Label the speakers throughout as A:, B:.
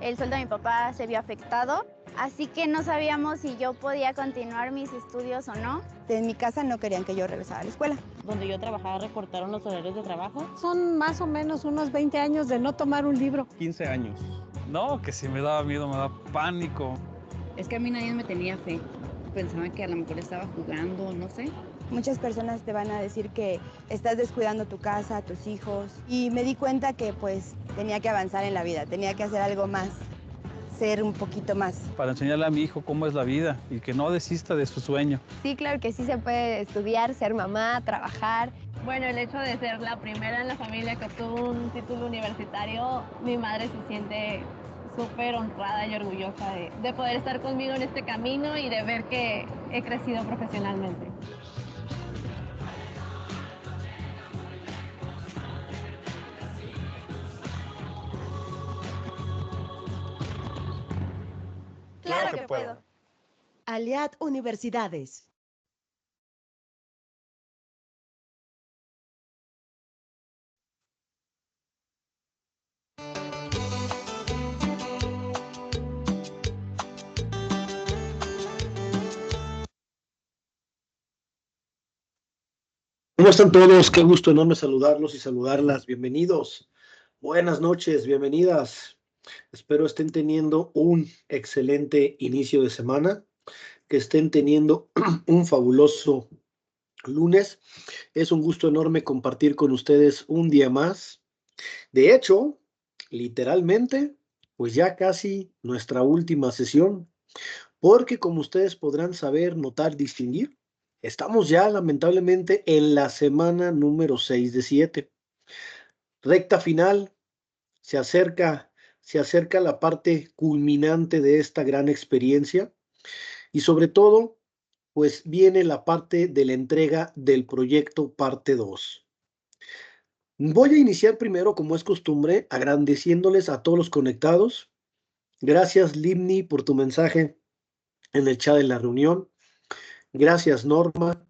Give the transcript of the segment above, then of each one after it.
A: el sueldo de mi papá se vio afectado, así que no sabíamos si yo podía continuar mis estudios o no. En mi casa no querían que yo regresara a la escuela.
B: Donde yo trabajaba recortaron los horarios de trabajo.
C: Son más o menos unos 20 años de no tomar un libro.
D: 15 años. No, que si me daba miedo, me daba pánico.
E: Es que a mí nadie me tenía fe. Pensaban que a lo mejor estaba jugando, no sé.
A: Muchas personas te van a decir que estás descuidando tu casa, tus hijos. Y me di cuenta que pues tenía que avanzar en la vida, tenía que hacer algo más, ser un poquito más.
D: Para enseñarle a mi hijo cómo es la vida y que no desista de su sueño.
F: Sí, claro que sí se puede estudiar, ser mamá, trabajar.
G: Bueno, el hecho de ser la primera en la familia que obtuvo un título universitario, mi madre se siente súper honrada y orgullosa de poder estar conmigo en este camino y de ver que he crecido profesionalmente.
A: Claro que puedo.
H: Aliad Universidades.
I: ¿Cómo están todos? Qué gusto enorme saludarlos y saludarlas. Bienvenidos. Buenas noches, bienvenidas. Espero estén teniendo un excelente inicio de semana, que estén teniendo un fabuloso lunes. Es un gusto enorme compartir con ustedes un día más. De hecho, literalmente, pues ya casi nuestra última sesión, porque como ustedes podrán saber, notar, distinguir, estamos ya lamentablemente en la semana número 6 de 7. Recta final, se acerca la parte culminante de esta gran experiencia y sobre todo, pues viene la parte de la entrega del proyecto parte 2. Voy a iniciar primero, como es costumbre, agradeciéndoles a todos los conectados. Gracias, Limni, por tu mensaje en el chat de la reunión. Gracias, Norma.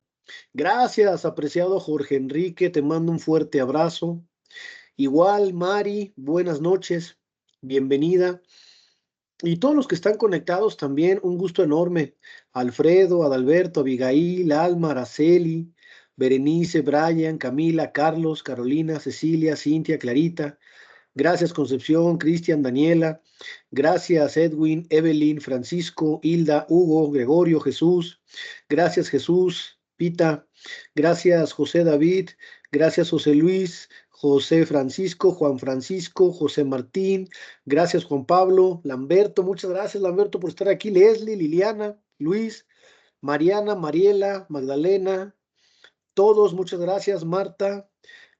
I: Gracias, apreciado Jorge Enrique. Te mando un fuerte abrazo. Igual, Mari, buenas noches. Bienvenida. Y todos los que están conectados también, un gusto enorme. Alfredo, Adalberto, Abigail, Alma, Araceli, Berenice, Brian, Camila, Carlos, Carolina, Cecilia, Cintia, Clarita. Gracias, Concepción, Cristian, Daniela. Gracias, Edwin, Evelyn, Francisco, Hilda, Hugo, Gregorio, Jesús. Gracias, Jesús, Pita. Gracias, José David. Gracias, José Luis, José Francisco, Juan Francisco, José Martín. Gracias, Juan Pablo, Lamberto. Muchas gracias, Lamberto, por estar aquí. Leslie, Liliana, Luis, Mariana, Mariela, Magdalena. Todos, muchas gracias, Marta.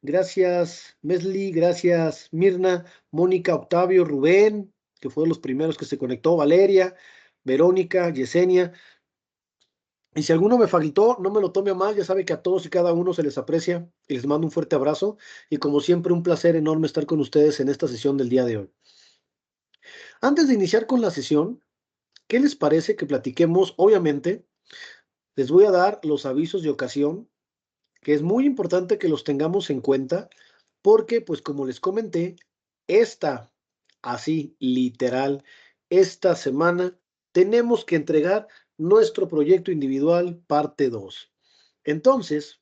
I: Gracias, Mesli, gracias, Mirna, Mónica, Octavio, Rubén, que fueron los primeros que se conectó, Valeria, Verónica, Yesenia. Y si alguno me faltó, no me lo tome a mal, ya sabe que a todos y cada uno se les aprecia y les mando un fuerte abrazo. Y como siempre, un placer enorme estar con ustedes en esta sesión del día de hoy. Antes de iniciar con la sesión, ¿qué les parece que platiquemos? Obviamente, les voy a dar los avisos de ocasión, que es muy importante que los tengamos en cuenta, porque, pues como les comenté, así literal, esta semana tenemos que entregar nuestro proyecto individual parte 2. Entonces,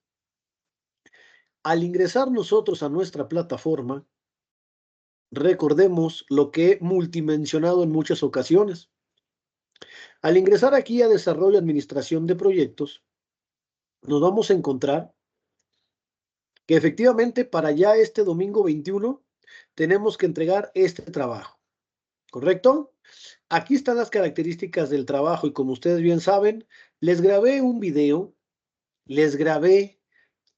I: al ingresar nosotros a nuestra plataforma, recordemos lo que he multimensionado en muchas ocasiones. Al ingresar aquí a Desarrollo y Administración de Proyectos, nos vamos a encontrar que efectivamente para ya este domingo 21 tenemos que entregar este trabajo, ¿correcto? Aquí están las características del trabajo y como ustedes bien saben, les grabé un video, les grabé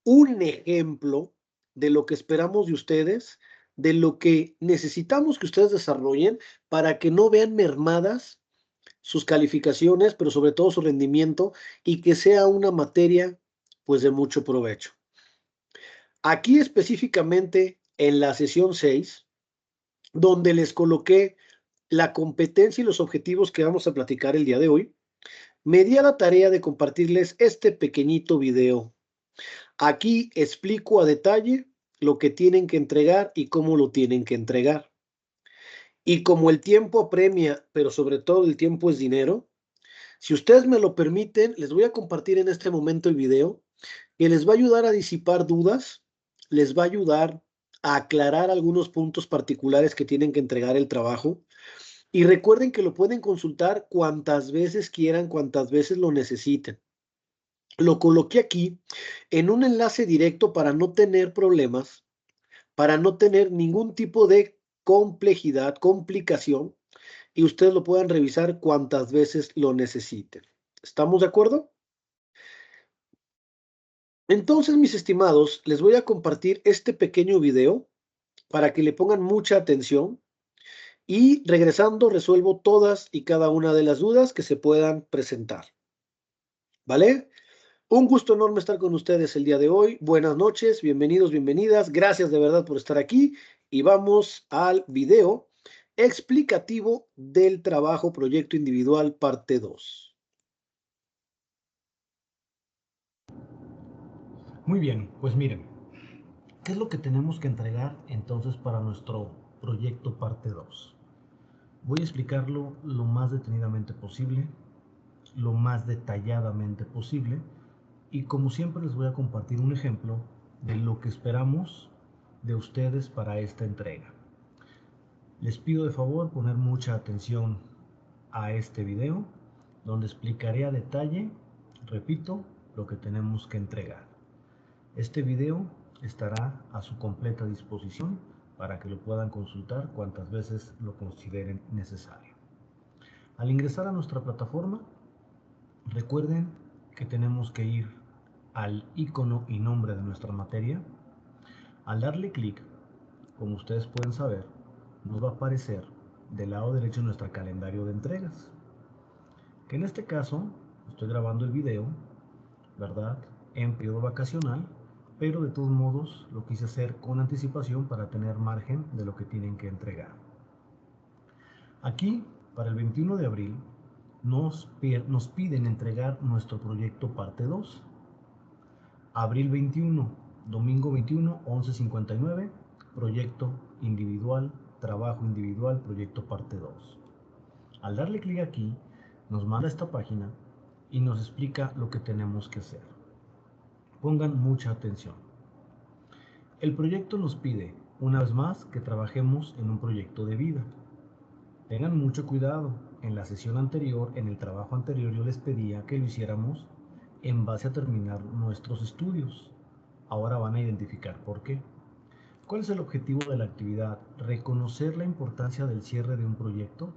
I: un ejemplo de lo que esperamos de ustedes, de lo que necesitamos que ustedes desarrollen para que no vean mermadas sus calificaciones, pero sobre todo su rendimiento y que sea una materia pues de mucho provecho. Aquí específicamente en la sesión 6, donde les coloqué la competencia y los objetivos que vamos a platicar el día de hoy, me di a la tarea de compartirles este pequeñito video. Aquí explico a detalle lo que tienen que entregar y cómo lo tienen que entregar. Y como el tiempo apremia, pero sobre todo el tiempo es dinero, si ustedes me lo permiten, les voy a compartir en este momento el video que les va a ayudar a disipar dudas, les va a ayudar a aclarar algunos puntos particulares que tienen que entregar el trabajo. Y recuerden que lo pueden consultar cuantas veces quieran, cuantas veces lo necesiten. Lo coloqué aquí en un enlace directo para no tener problemas, para no tener ningún tipo de complejidad, complicación, y ustedes lo puedan revisar cuantas veces lo necesiten. ¿Estamos de acuerdo? Entonces, mis estimados, les voy a compartir este pequeño video para que le pongan mucha atención y regresando resuelvo todas y cada una de las dudas que se puedan presentar. ¿Vale? Un gusto enorme estar con ustedes el día de hoy. Buenas noches, bienvenidos, bienvenidas. Gracias de verdad por estar aquí y vamos al video explicativo del trabajo proyecto individual parte 2.
J: Muy bien, pues miren, ¿qué es lo que tenemos que entregar entonces para nuestro proyecto parte 2? Voy a explicarlo lo más detenidamente posible, lo más detalladamente posible y como siempre les voy a compartir un ejemplo de lo que esperamos de ustedes para esta entrega. Les pido de favor poner mucha atención a este video donde explicaré a detalle, repito, lo que tenemos que entregar. Este video estará a su completa disposición para que lo puedan consultar cuantas veces lo consideren necesario. Al ingresar a nuestra plataforma, recuerden que tenemos que ir al icono y nombre de nuestra materia. Al darle clic, como ustedes pueden saber, nos va a aparecer del lado derecho nuestro calendario de entregas. Que en este caso, estoy grabando el video, ¿verdad?, en periodo vacacional, pero de todos modos lo quise hacer con anticipación para tener margen de lo que tienen que entregar. Aquí, para el 21 de abril, nos piden entregar nuestro proyecto parte 2. Abril 21, domingo 21, 11:59, proyecto individual, trabajo individual, proyecto parte 2. Al darle clic aquí, nos manda a esta página y nos explica lo que tenemos que hacer. Pongan mucha atención. El proyecto nos pide, una vez más, que trabajemos en un proyecto de vida. Tengan mucho cuidado. En la sesión anterior, en el trabajo anterior, yo les pedía que lo hiciéramos en base a terminar nuestros estudios. Ahora van a identificar por qué. ¿Cuál es el objetivo de la actividad? Reconocer la importancia del cierre de un proyecto,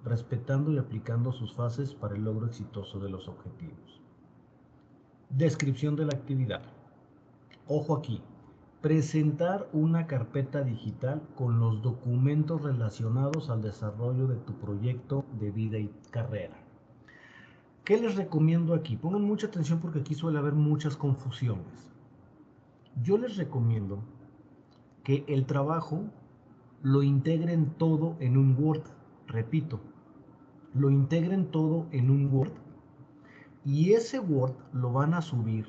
J: respetando y aplicando sus fases para el logro exitoso de los objetivos. Descripción de la actividad. Ojo aquí. Presentar una carpeta digital con los documentos relacionados al desarrollo de tu proyecto de vida y carrera. ¿Qué les recomiendo aquí? Pongan mucha atención porque aquí suele haber muchas confusiones. Yo les recomiendo que el trabajo lo integren todo en un Word. Repito, lo integren todo en un Word y ese Word lo van a subir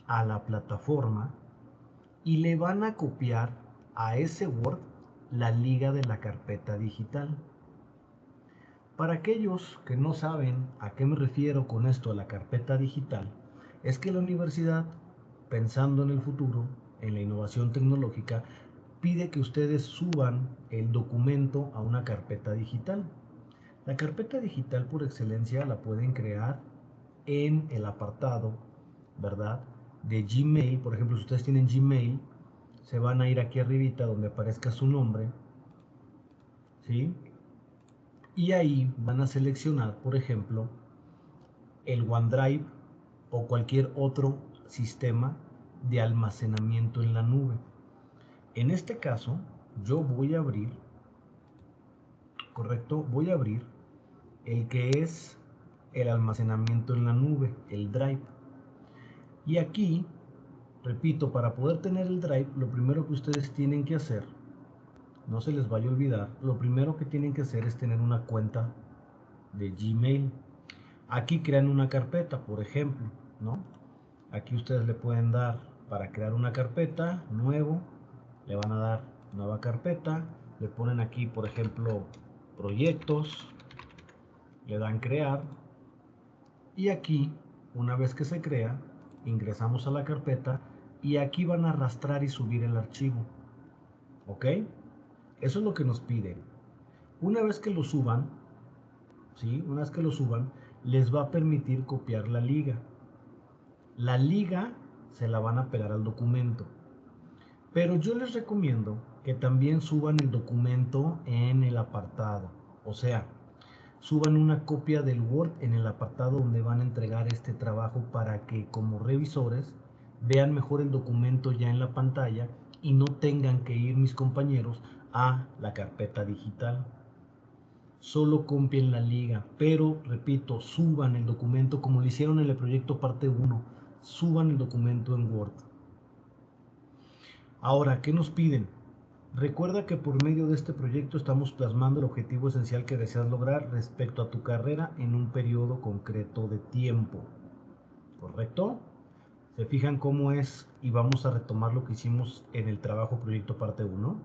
J: a la plataforma y le van a copiar a ese Word la liga de la carpeta digital. Para aquellos que no saben a qué me refiero con esto de la carpeta digital, es que la universidad, pensando en el futuro, en la innovación tecnológica, pide que ustedes suban el documento a una carpeta digital. La carpeta digital por excelencia la pueden crear en el apartado, ¿verdad?, de Gmail. Por ejemplo, si ustedes tienen Gmail, se van a ir aquí arribita donde aparezca su nombre, ¿sí? Y ahí van a seleccionar, por ejemplo, el OneDrive o cualquier otro sistema de almacenamiento en la nube. En este caso, yo voy a abrir, ¿correcto? Voy a abrir el que es el almacenamiento en la nube, el Drive. Y aquí, repito, para poder tener el Drive, lo primero que ustedes tienen que hacer, no se les vaya a olvidar, lo primero que tienen que hacer es tener una cuenta de Gmail. Aquí crean una carpeta, por ejemplo, ¿no? Aquí ustedes le pueden dar para crear una carpeta, nuevo, le van a dar nueva carpeta, le ponen aquí, por ejemplo, proyectos, le dan crear y aquí, una vez que se crea, ingresamos a la carpeta y aquí van a arrastrar y subir el archivo. ¿Ok? Eso es lo que nos piden. Una vez que lo suban, ¿sí? Una vez que lo suban, les va a permitir copiar la liga. La liga se la van a pegar al documento. Pero yo les recomiendo que también suban el documento en el apartado. O sea, suban una copia del Word en el apartado donde van a entregar este trabajo para que como revisores vean mejor el documento ya en la pantalla y no tengan que ir mis compañeros a la carpeta digital. Solo copien la liga, pero repito, suban el documento como lo hicieron en el proyecto parte 1. Suban el documento en Word. Ahora, ¿qué nos piden? Recuerda que por medio de este proyecto estamos plasmando el objetivo esencial que deseas lograr respecto a tu carrera en un periodo concreto de tiempo. ¿Correcto? ¿Se fijan cómo es? Y vamos a retomar lo que hicimos en el trabajo proyecto parte 1.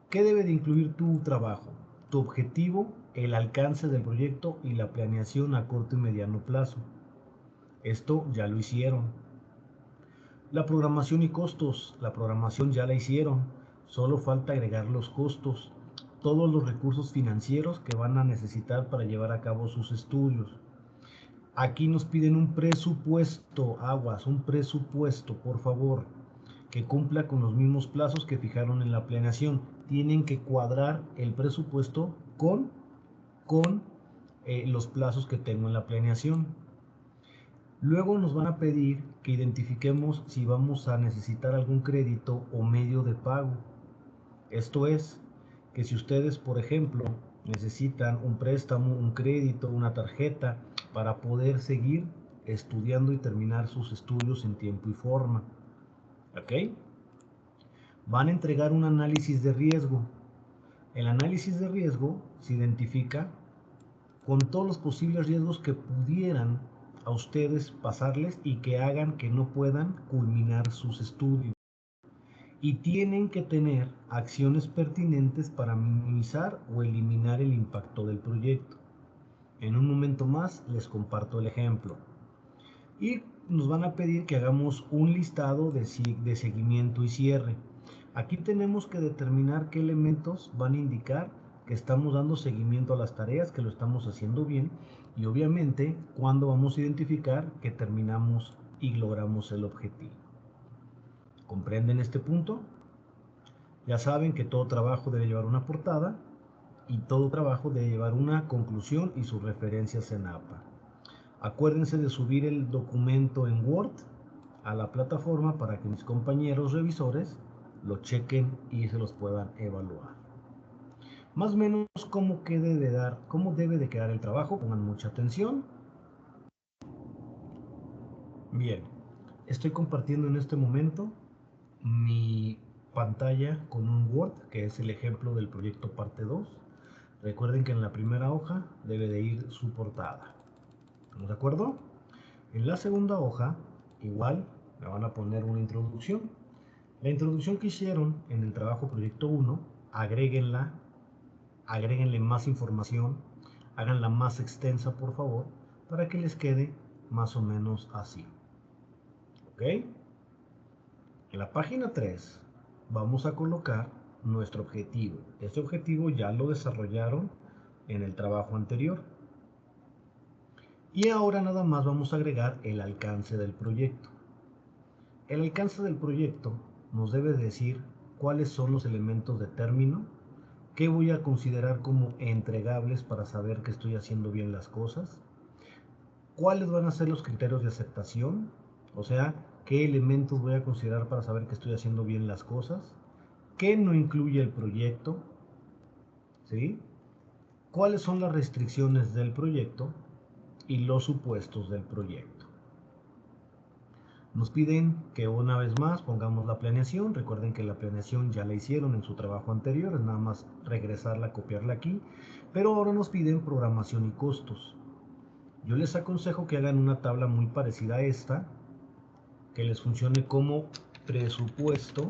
J: ¿Qué debe de incluir tu trabajo? Tu objetivo, el alcance del proyecto y la planeación a corto y mediano plazo. Esto ya lo hicieron. La programación y costos. La programación ya la hicieron. Solo falta agregar los costos. Todos los recursos financieros que van a necesitar para llevar a cabo sus estudios. Aquí nos piden un presupuesto. Aguas, un presupuesto, por favor, que cumpla con los mismos plazos que fijaron en la planeación. Tienen que cuadrar el presupuesto con los plazos que tengo en la planeación. Luego nos van a pedir que identifiquemos si vamos a necesitar algún crédito o medio de pago. Esto es, que si ustedes, por ejemplo, necesitan un préstamo, un crédito, una tarjeta para poder seguir estudiando y terminar sus estudios en tiempo y forma. ¿Ok? Van a entregar un análisis de riesgo. El análisis de riesgo se identifica con todos los posibles riesgos que pudieran a ustedes pasarles y que hagan que no puedan culminar sus estudios. Y tienen que tener acciones pertinentes para minimizar o eliminar el impacto del proyecto. En un momento más les comparto el ejemplo. Y nos van a pedir que hagamos un listado de seguimiento y cierre. Aquí tenemos que determinar qué elementos van a indicar que estamos dando seguimiento a las tareas, que lo estamos haciendo bien, y obviamente cuándo vamos a identificar que terminamos y logramos el objetivo. ¿Comprenden este punto? Ya saben que todo trabajo debe llevar una portada y todo trabajo debe llevar una conclusión y sus referencias en APA. Acuérdense de subir el documento en Word a la plataforma para que mis compañeros revisores lo chequen y se los puedan evaluar. Más o menos cómo debe de quedar el trabajo, pongan mucha atención. Bien, estoy compartiendo en este momento mi pantalla con un Word, que es el ejemplo del proyecto parte 2. Recuerden que en la primera hoja debe de ir su portada. ¿Estamos de acuerdo? En la segunda hoja, igual, me van a poner una introducción. La introducción que hicieron en el trabajo proyecto 1, agréguenle más información, háganla más extensa por favor, para que les quede más o menos así. ¿Ok? En la página 3 vamos a colocar nuestro objetivo. Este objetivo ya lo desarrollaron en el trabajo anterior. Y ahora nada más vamos a agregar el alcance del proyecto. El alcance del proyecto nos debe decir cuáles son los elementos de término, qué voy a considerar como entregables para saber que estoy haciendo bien las cosas, cuáles van a ser los criterios de aceptación, o sea, qué elementos voy a considerar para saber que estoy haciendo bien las cosas, qué no incluye el proyecto, ¿sí? Cuáles son las restricciones del proyecto y los supuestos del proyecto. Nos piden que una vez más pongamos la planeación. Recuerden que la planeación ya la hicieron en su trabajo anterior, es nada más regresarla, copiarla aquí. Pero ahora nos piden programación y costos. Yo les aconsejo que hagan una tabla muy parecida a esta, que les funcione como presupuesto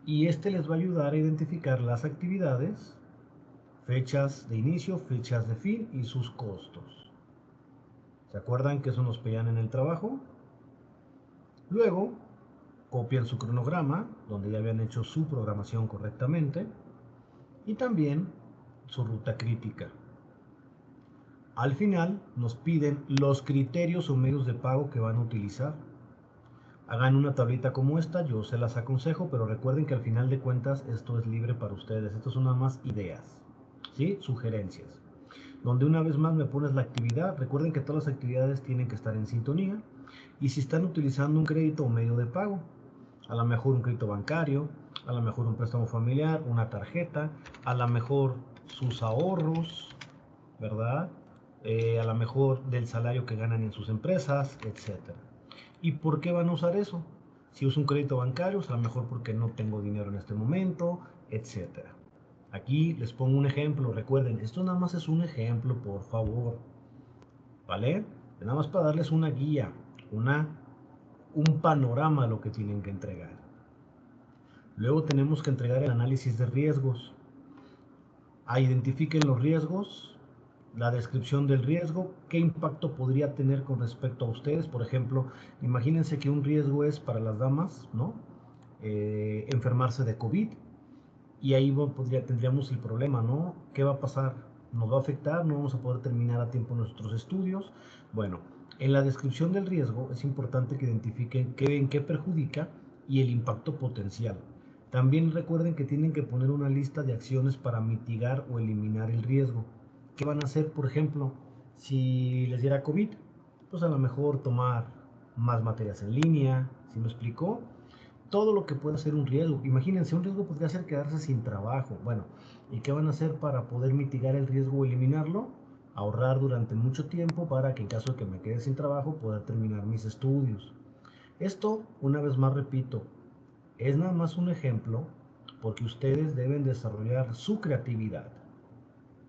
J: y este les va a ayudar a identificar las actividades, fechas de inicio, fechas de fin y sus costos. ¿Se acuerdan que eso nos pedían en el trabajo? Luego, copian su cronograma, donde ya habían hecho su programación correctamente, y también su ruta crítica. Al final, nos piden los criterios o medios de pago que van a utilizar. Hagan una tablita como esta, yo se las aconsejo, pero recuerden que al final de cuentas esto es libre para ustedes. Esto son nada más ideas, ¿sí? Sugerencias. Donde una vez más me pones la actividad. Recuerden que todas las actividades tienen que estar en sintonía. Y si están utilizando un crédito o medio de pago, a lo mejor un crédito bancario, a lo mejor un préstamo familiar, una tarjeta, a lo mejor sus ahorros, ¿verdad? A lo mejor del salario que ganan en sus empresas, etc. ¿Y por qué van a usar eso? Si uso un crédito bancario, a lo mejor porque no tengo dinero en este momento, etc. Aquí les pongo un ejemplo. Recuerden, esto nada más es un ejemplo, por favor, ¿vale? Nada más para darles una guía, un panorama de lo que tienen que entregar. Luego tenemos que entregar el análisis de riesgos. Identifiquen los riesgos, la descripción del riesgo, qué impacto podría tener con respecto a ustedes. Por ejemplo, imagínense que un riesgo es para las damas, ¿no? Enfermarse de COVID, y ahí tendríamos el problema, ¿no? ¿Qué va a pasar? ¿Nos va a afectar? ¿No vamos a poder terminar a tiempo nuestros estudios? Bueno, en la descripción del riesgo es importante que identifiquen en qué perjudica y el impacto potencial. También recuerden que tienen que poner una lista de acciones para mitigar o eliminar el riesgo. ¿Qué van a hacer, por ejemplo, si les diera COVID? Pues a lo mejor tomar más materias en línea, ¿sí me explicó? Todo lo que pueda ser un riesgo. Imagínense, un riesgo podría ser quedarse sin trabajo. Bueno, ¿y qué van a hacer para poder mitigar el riesgo o eliminarlo? Ahorrar durante mucho tiempo para que en caso de que me quede sin trabajo, poder terminar mis estudios. Esto, una vez más repito, es nada más un ejemplo porque ustedes deben desarrollar su creatividad.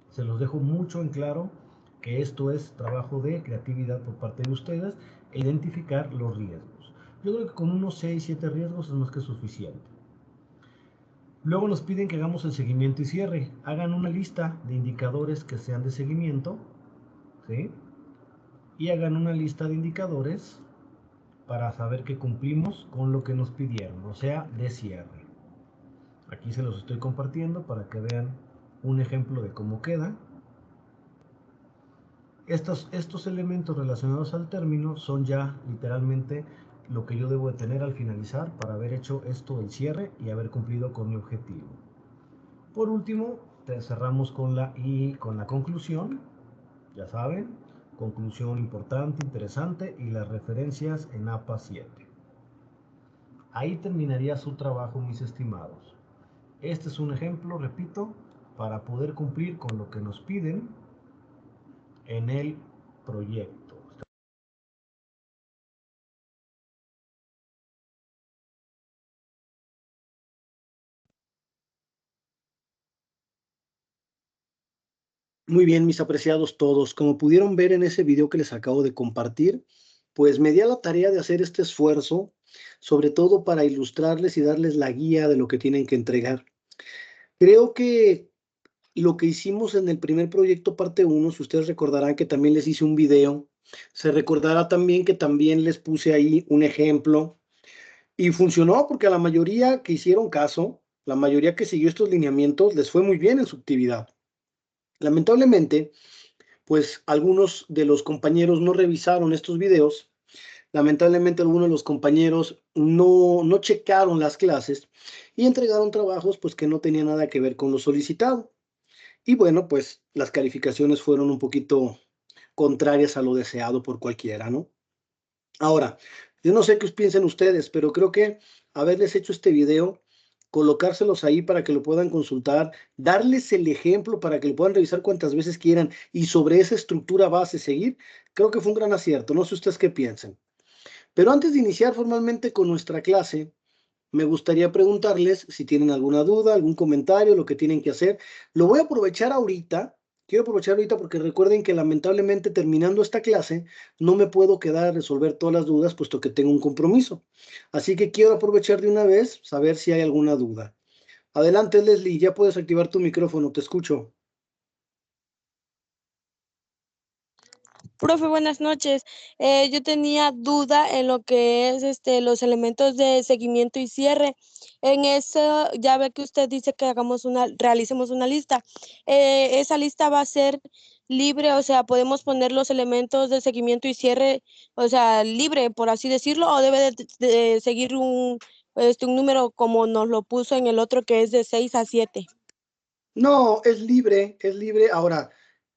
J: Se los dejo mucho en claro que esto es trabajo de creatividad por parte de ustedes e identificar los riesgos. Yo creo que con unos 6-7 riesgos es más que suficiente. Luego nos piden que hagamos el seguimiento y cierre. Hagan una lista de indicadores que sean de seguimiento, ¿sí? Y hagan una lista de indicadores para saber que cumplimos con lo que nos pidieron, o sea, de cierre. Aquí se los estoy compartiendo para que vean un ejemplo de cómo queda. Estos elementos relacionados al término son ya literalmente lo que yo debo de tener al finalizar para haber hecho esto del cierre y haber cumplido con mi objetivo. Por último, cerramos con la conclusión. Ya saben, conclusión importante, interesante, y las referencias en APA 7. Ahí terminaría su trabajo, mis estimados. Este es un ejemplo, repito, para poder cumplir con lo que nos piden en el proyecto.
I: Muy bien, mis apreciados todos. Como pudieron ver en ese video que les acabo de compartir, pues me di a la tarea de hacer este esfuerzo, sobre todo para ilustrarles y darles la guía de lo que tienen que entregar. Creo que lo que hicimos en el primer proyecto parte 1, si ustedes recordarán que también les hice un video, se recordará también que también les puse ahí un ejemplo y funcionó porque a la mayoría que hicieron caso, la mayoría que siguió estos lineamientos, les fue muy bien en su actividad. Lamentablemente, pues algunos de los compañeros no revisaron estos videos. Lamentablemente algunos de los compañeros no checaron las clases y entregaron trabajos pues que no tenían nada que ver con lo solicitado. Y bueno, pues las calificaciones fueron un poquito contrarias a lo deseado por cualquiera, ¿no? Ahora, yo no sé qué piensen ustedes, pero creo que haberles hecho este video, colocárselos ahí para que lo puedan consultar, darles el ejemplo para que lo puedan revisar cuantas veces quieran y sobre esa estructura base seguir, creo que fue un gran acierto. No sé ustedes qué piensen. Pero antes de iniciar formalmente con nuestra clase, me gustaría preguntarles si tienen alguna duda, algún comentario, lo que tienen que hacer. Lo voy a aprovechar ahorita Quiero aprovechar ahorita porque recuerden que lamentablemente terminando esta clase no me puedo quedar a resolver todas las dudas puesto que tengo un compromiso. Así que quiero aprovechar de una vez, saber si hay alguna duda. Adelante, Leslie, ya puedes activar tu micrófono, te escucho.
K: Profe, buenas noches. Yo tenía duda en lo que es los elementos de seguimiento y cierre. En eso, ya ve que usted dice que realicemos una lista. Esa lista va a ser libre, o sea, podemos poner los elementos de seguimiento y cierre, o sea, libre, por así decirlo, o debe de seguir un número como nos lo puso en el otro que es de 6 a 7.
I: No, es libre, es libre. Ahora,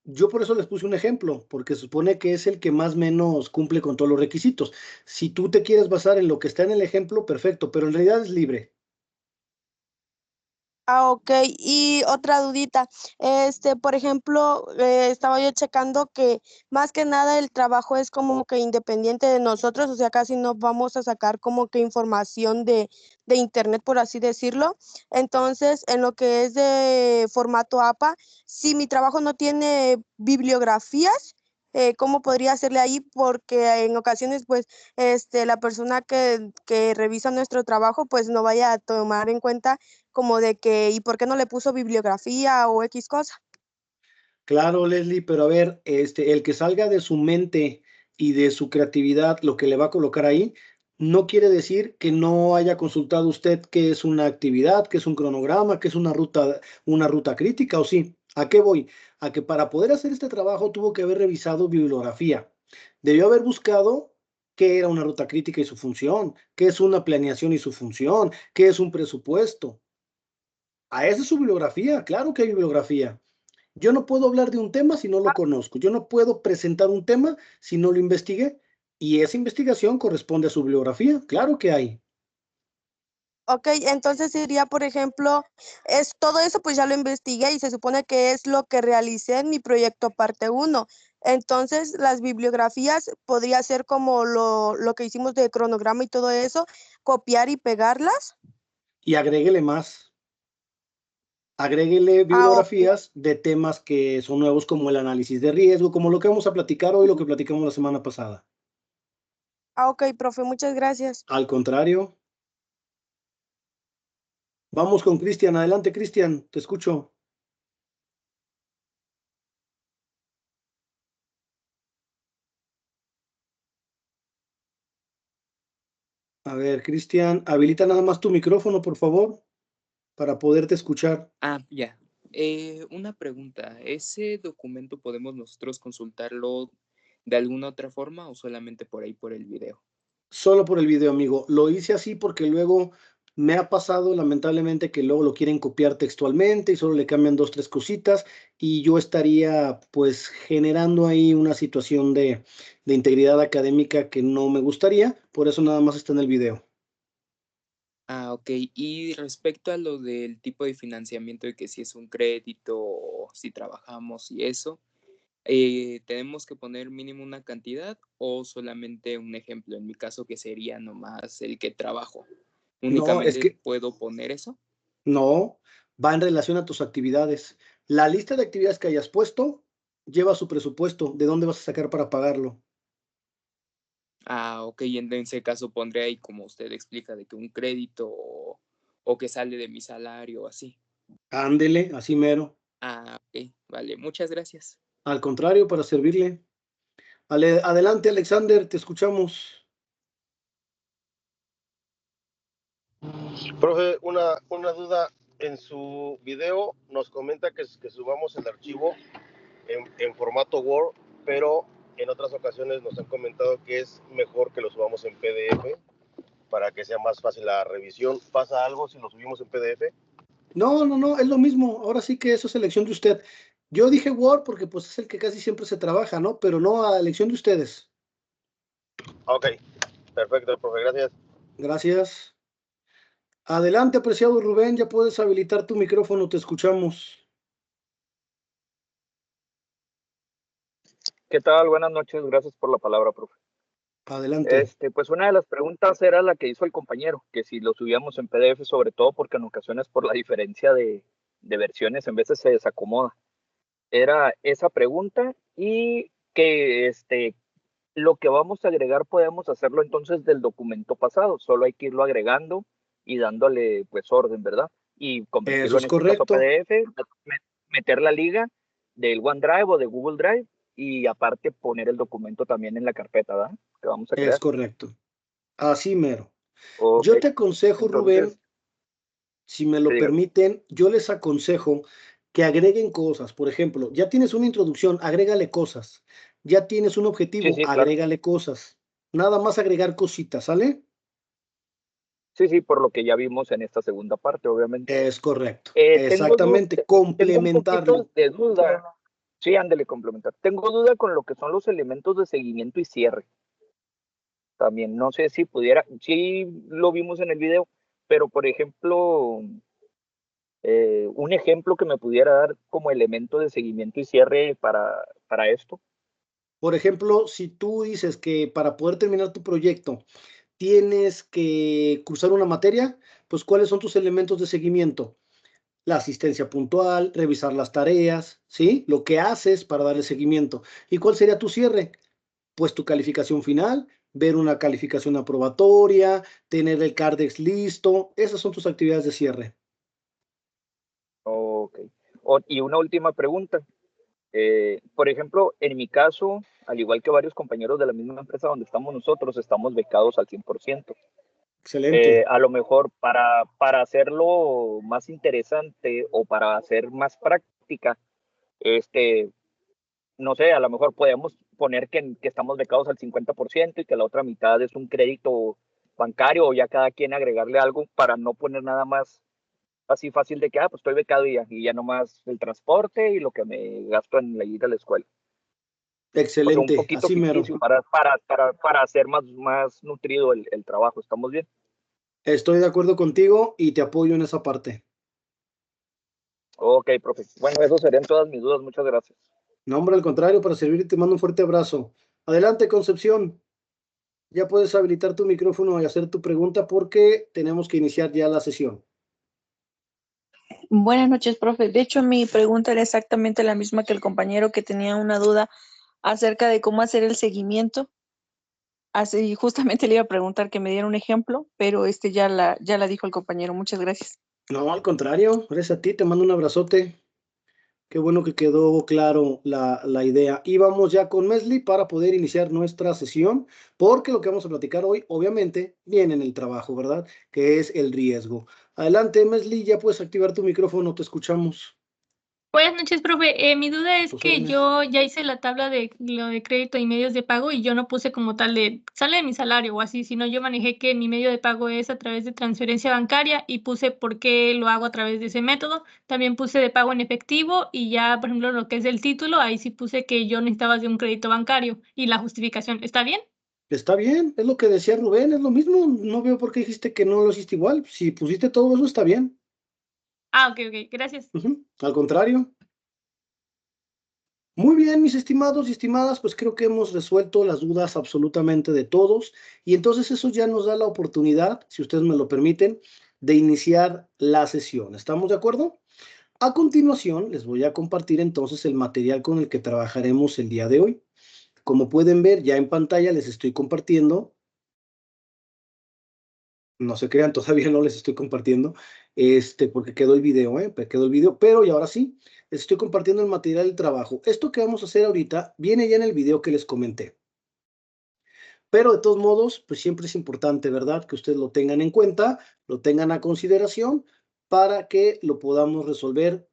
I: yo por eso les puse un ejemplo, porque se supone que es el que más o menos cumple con todos los requisitos. Si tú te quieres basar en lo que está en el ejemplo, perfecto, pero en realidad es libre.
K: Ah, ok. Y otra dudita, por ejemplo, estaba yo checando que más que nada el trabajo es como que independiente de nosotros, o sea, casi no vamos a sacar como que información de internet, por así decirlo. Entonces, en lo que es de formato APA, si mi trabajo no tiene bibliografías, ¿cómo podría hacerle ahí? Porque en ocasiones, pues, la persona que revisa nuestro trabajo, pues no vaya a tomar en cuenta como de que, ¿y por qué no le puso bibliografía o X cosa?
I: Claro, Leslie, pero a ver, el que salga de su mente y de su creatividad, lo que le va a colocar ahí, no quiere decir que no haya consultado usted qué es una actividad, qué es un cronograma, qué es una ruta crítica, o sí. ¿A qué voy? A que para poder hacer este trabajo tuvo que haber revisado bibliografía. Debió haber buscado qué era una ruta crítica y su función, qué es una planeación y su función, qué es un presupuesto. A esa es su bibliografía, claro que hay bibliografía. Yo no puedo hablar de un tema si no lo conozco. Yo no puedo presentar un tema si no lo investigué. Y esa investigación corresponde a su bibliografía. Claro que hay.
K: Ok, entonces sería, por ejemplo, es todo eso, pues ya lo investigué y se supone que es lo que realicé en mi proyecto parte uno. Entonces, las bibliografías podría ser como lo que hicimos de cronograma y todo eso, copiar y pegarlas.
I: Y agréguele más. Agréguele
K: Ah, ok.
I: bibliografías de temas que son nuevos como el análisis de riesgo, como lo que vamos a platicar hoy, lo que platicamos la semana pasada.
K: Ah, ok, profe, muchas gracias.
I: Al contrario, vamos con Cristian. Adelante, Cristian, te escucho. A ver, Cristian, habilita nada más tu micrófono, por favor, para poderte escuchar.
L: Ah, ya. Una pregunta, ¿ese documento podemos nosotros consultarlo de alguna otra forma o solamente por ahí por el video?
I: Solo por el video, amigo. Lo hice así porque luego me ha pasado, lamentablemente, que luego lo quieren copiar textualmente y solo le cambian dos, tres cositas y yo estaría pues generando ahí una situación de integridad académica que no me gustaría, por eso nada más está en el video.
L: Ah, ok. Y respecto a lo del tipo de financiamiento, de que si es un crédito o si trabajamos y eso, ¿tenemos que poner mínimo una cantidad o solamente un ejemplo? En mi caso, que sería nomás el que trabajo.
I: No, es
L: ¿Únicamente
I: que
L: puedo poner eso?
I: no, va en relación a tus actividades. La lista de actividades que hayas puesto lleva su presupuesto. ¿De dónde vas a sacar para pagarlo?
L: Ah, ok, y en ese caso pondré ahí, como usted explica, de que un crédito o que sale de mi salario o así.
I: Ándele, así mero.
L: Ah, ok, vale, muchas gracias.
I: Al contrario, para servirle. Adelante, Alexander, te escuchamos.
M: Profe, una duda. En su video nos comenta que subamos el archivo en formato Word, pero en otras ocasiones nos han comentado que es mejor que lo subamos en PDF para que sea más fácil la revisión. ¿Pasa algo si lo subimos en PDF?
I: No, no, no, es lo mismo. Ahora sí que eso es elección de usted. Yo dije Word porque pues es el que casi siempre se trabaja, ¿no? Pero no a elección de ustedes.
M: Ok, perfecto, profe, gracias.
I: Gracias. Adelante, apreciado Rubén, ya puedes habilitar tu micrófono, te escuchamos.
N: ¿Qué tal? Buenas noches, gracias por la palabra, profe.
I: Adelante.
N: Pues una de las preguntas era la que hizo el compañero, que si lo subíamos en PDF, sobre todo porque en ocasiones por la diferencia de versiones en veces se desacomoda. Era esa pregunta y que lo que vamos a agregar podemos hacerlo entonces del documento pasado, solo hay que irlo agregando y dándole pues orden, ¿verdad? Y
I: Eso
N: convertirlo
I: es
N: en este caso a
I: correcto.
N: PDF, meter la liga del OneDrive o de Google Drive y aparte poner el documento también en la carpeta, ¿verdad? Que vamos a
I: Es
N: crear.
I: correcto. Así mero.
N: Ok,
I: Yo te aconsejo, Rubén,
N: entonces,
I: si me
N: sí,
I: lo
N: dígame.
I: permiten, yo les aconsejo que agreguen cosas. Por ejemplo, ya tienes una introducción, agrégale cosas. Ya tienes un
N: Sí,
I: objetivo,
N: sí, claro.
I: agrégale cosas. Nada más agregar cositas, ¿sale?
N: Sí, sí, por lo que ya vimos en esta segunda parte, obviamente.
I: Es correcto.
N: Tengo
I: Exactamente.
N: un poquito
I: Complementarlo.
N: de duda. Sí, ándale, complementar. Tengo duda con lo que son los elementos de seguimiento y cierre. También no sé si pudiera, sí lo vimos en el video, pero por ejemplo, un ejemplo que me pudiera dar como elemento de seguimiento y cierre para esto.
I: Por ejemplo, si tú dices que para poder terminar tu proyecto tienes que cursar una materia, pues ¿cuáles son tus elementos de seguimiento? La asistencia puntual, revisar las tareas, ¿sí? Lo que haces para darle seguimiento. ¿Y cuál sería tu cierre? Pues tu calificación final, ver una calificación aprobatoria, tener el Cardex listo. Esas son tus actividades de cierre.
N: Ok. Y una última pregunta. Por ejemplo, en mi caso, al igual que varios compañeros de la misma empresa donde estamos nosotros, estamos becados al 100%.
I: Excelente.
N: A lo mejor para hacerlo más interesante o para hacer más práctica, no sé, a lo mejor podemos poner que estamos becados al 50% y que la otra mitad es un crédito bancario o ya cada quien agregarle algo para no poner nada más así fácil de que, pues estoy becado y ya nomás el transporte y lo que me gasto en la ida a la escuela. O sea, un
I: Excelente.
N: poquito
I: Así mero.
N: ficticio para hacer más nutrido el trabajo. ¿Estamos bien?
I: Estoy de acuerdo contigo y te apoyo en esa parte.
N: Ok, profe. Bueno, eso serían todas mis dudas. Muchas gracias.
I: No, hombre, al contrario, para servirte te mando un fuerte abrazo. Adelante, Concepción. Ya puedes habilitar tu micrófono y hacer tu pregunta porque tenemos que iniciar ya la sesión.
O: Buenas noches, profe. De hecho, mi pregunta era exactamente la misma que el compañero que tenía una duda acerca de cómo hacer el seguimiento. Así justamente le iba a preguntar que me diera un ejemplo, pero ya la dijo el compañero. Muchas gracias.
I: No, al contrario, gracias a ti, te mando un abrazote. Qué bueno que quedó claro la idea. Y vamos ya con Mesli para poder iniciar nuestra sesión, porque lo que vamos a platicar hoy, obviamente, viene en el trabajo, ¿verdad? Que es el riesgo. Adelante, Mesli, ya puedes activar tu micrófono, te escuchamos.
P: Buenas noches, profe. Mi duda es
I: Tus
P: que
I: órdenes.
P: yo ya hice la tabla de lo de crédito y medios de pago y yo no puse como tal de sale de mi salario o así, sino yo manejé que mi medio de pago es a través de transferencia bancaria y puse por qué lo hago a través de ese método. También puse de pago en efectivo y ya, por ejemplo, lo que es el título, ahí sí puse que yo necesitaba de un crédito bancario y la justificación. ¿Está bien?
I: Está bien, es lo que decía Rubén, es lo mismo. No veo por qué dijiste que no lo hiciste igual. Si pusiste todo eso, está bien.
P: Ah, ok, gracias.
I: Al contrario. Muy bien, mis estimados y estimadas, pues creo que hemos resuelto las dudas absolutamente de todos y entonces eso ya nos da la oportunidad, si ustedes me lo permiten, de iniciar la sesión. ¿Estamos de acuerdo? A continuación, les voy a compartir entonces el material con el que trabajaremos el día de hoy. Como pueden ver, ya en pantalla les estoy compartiendo. No se crean, todavía no les estoy compartiendo, porque quedó el video, quedó el video, pero y ahora sí, les estoy compartiendo el material del trabajo. Esto que vamos a hacer ahorita viene ya en el video que les comenté. Pero de todos modos, pues siempre es importante, ¿verdad? Que ustedes lo tengan en cuenta, lo tengan a consideración para que lo podamos resolver,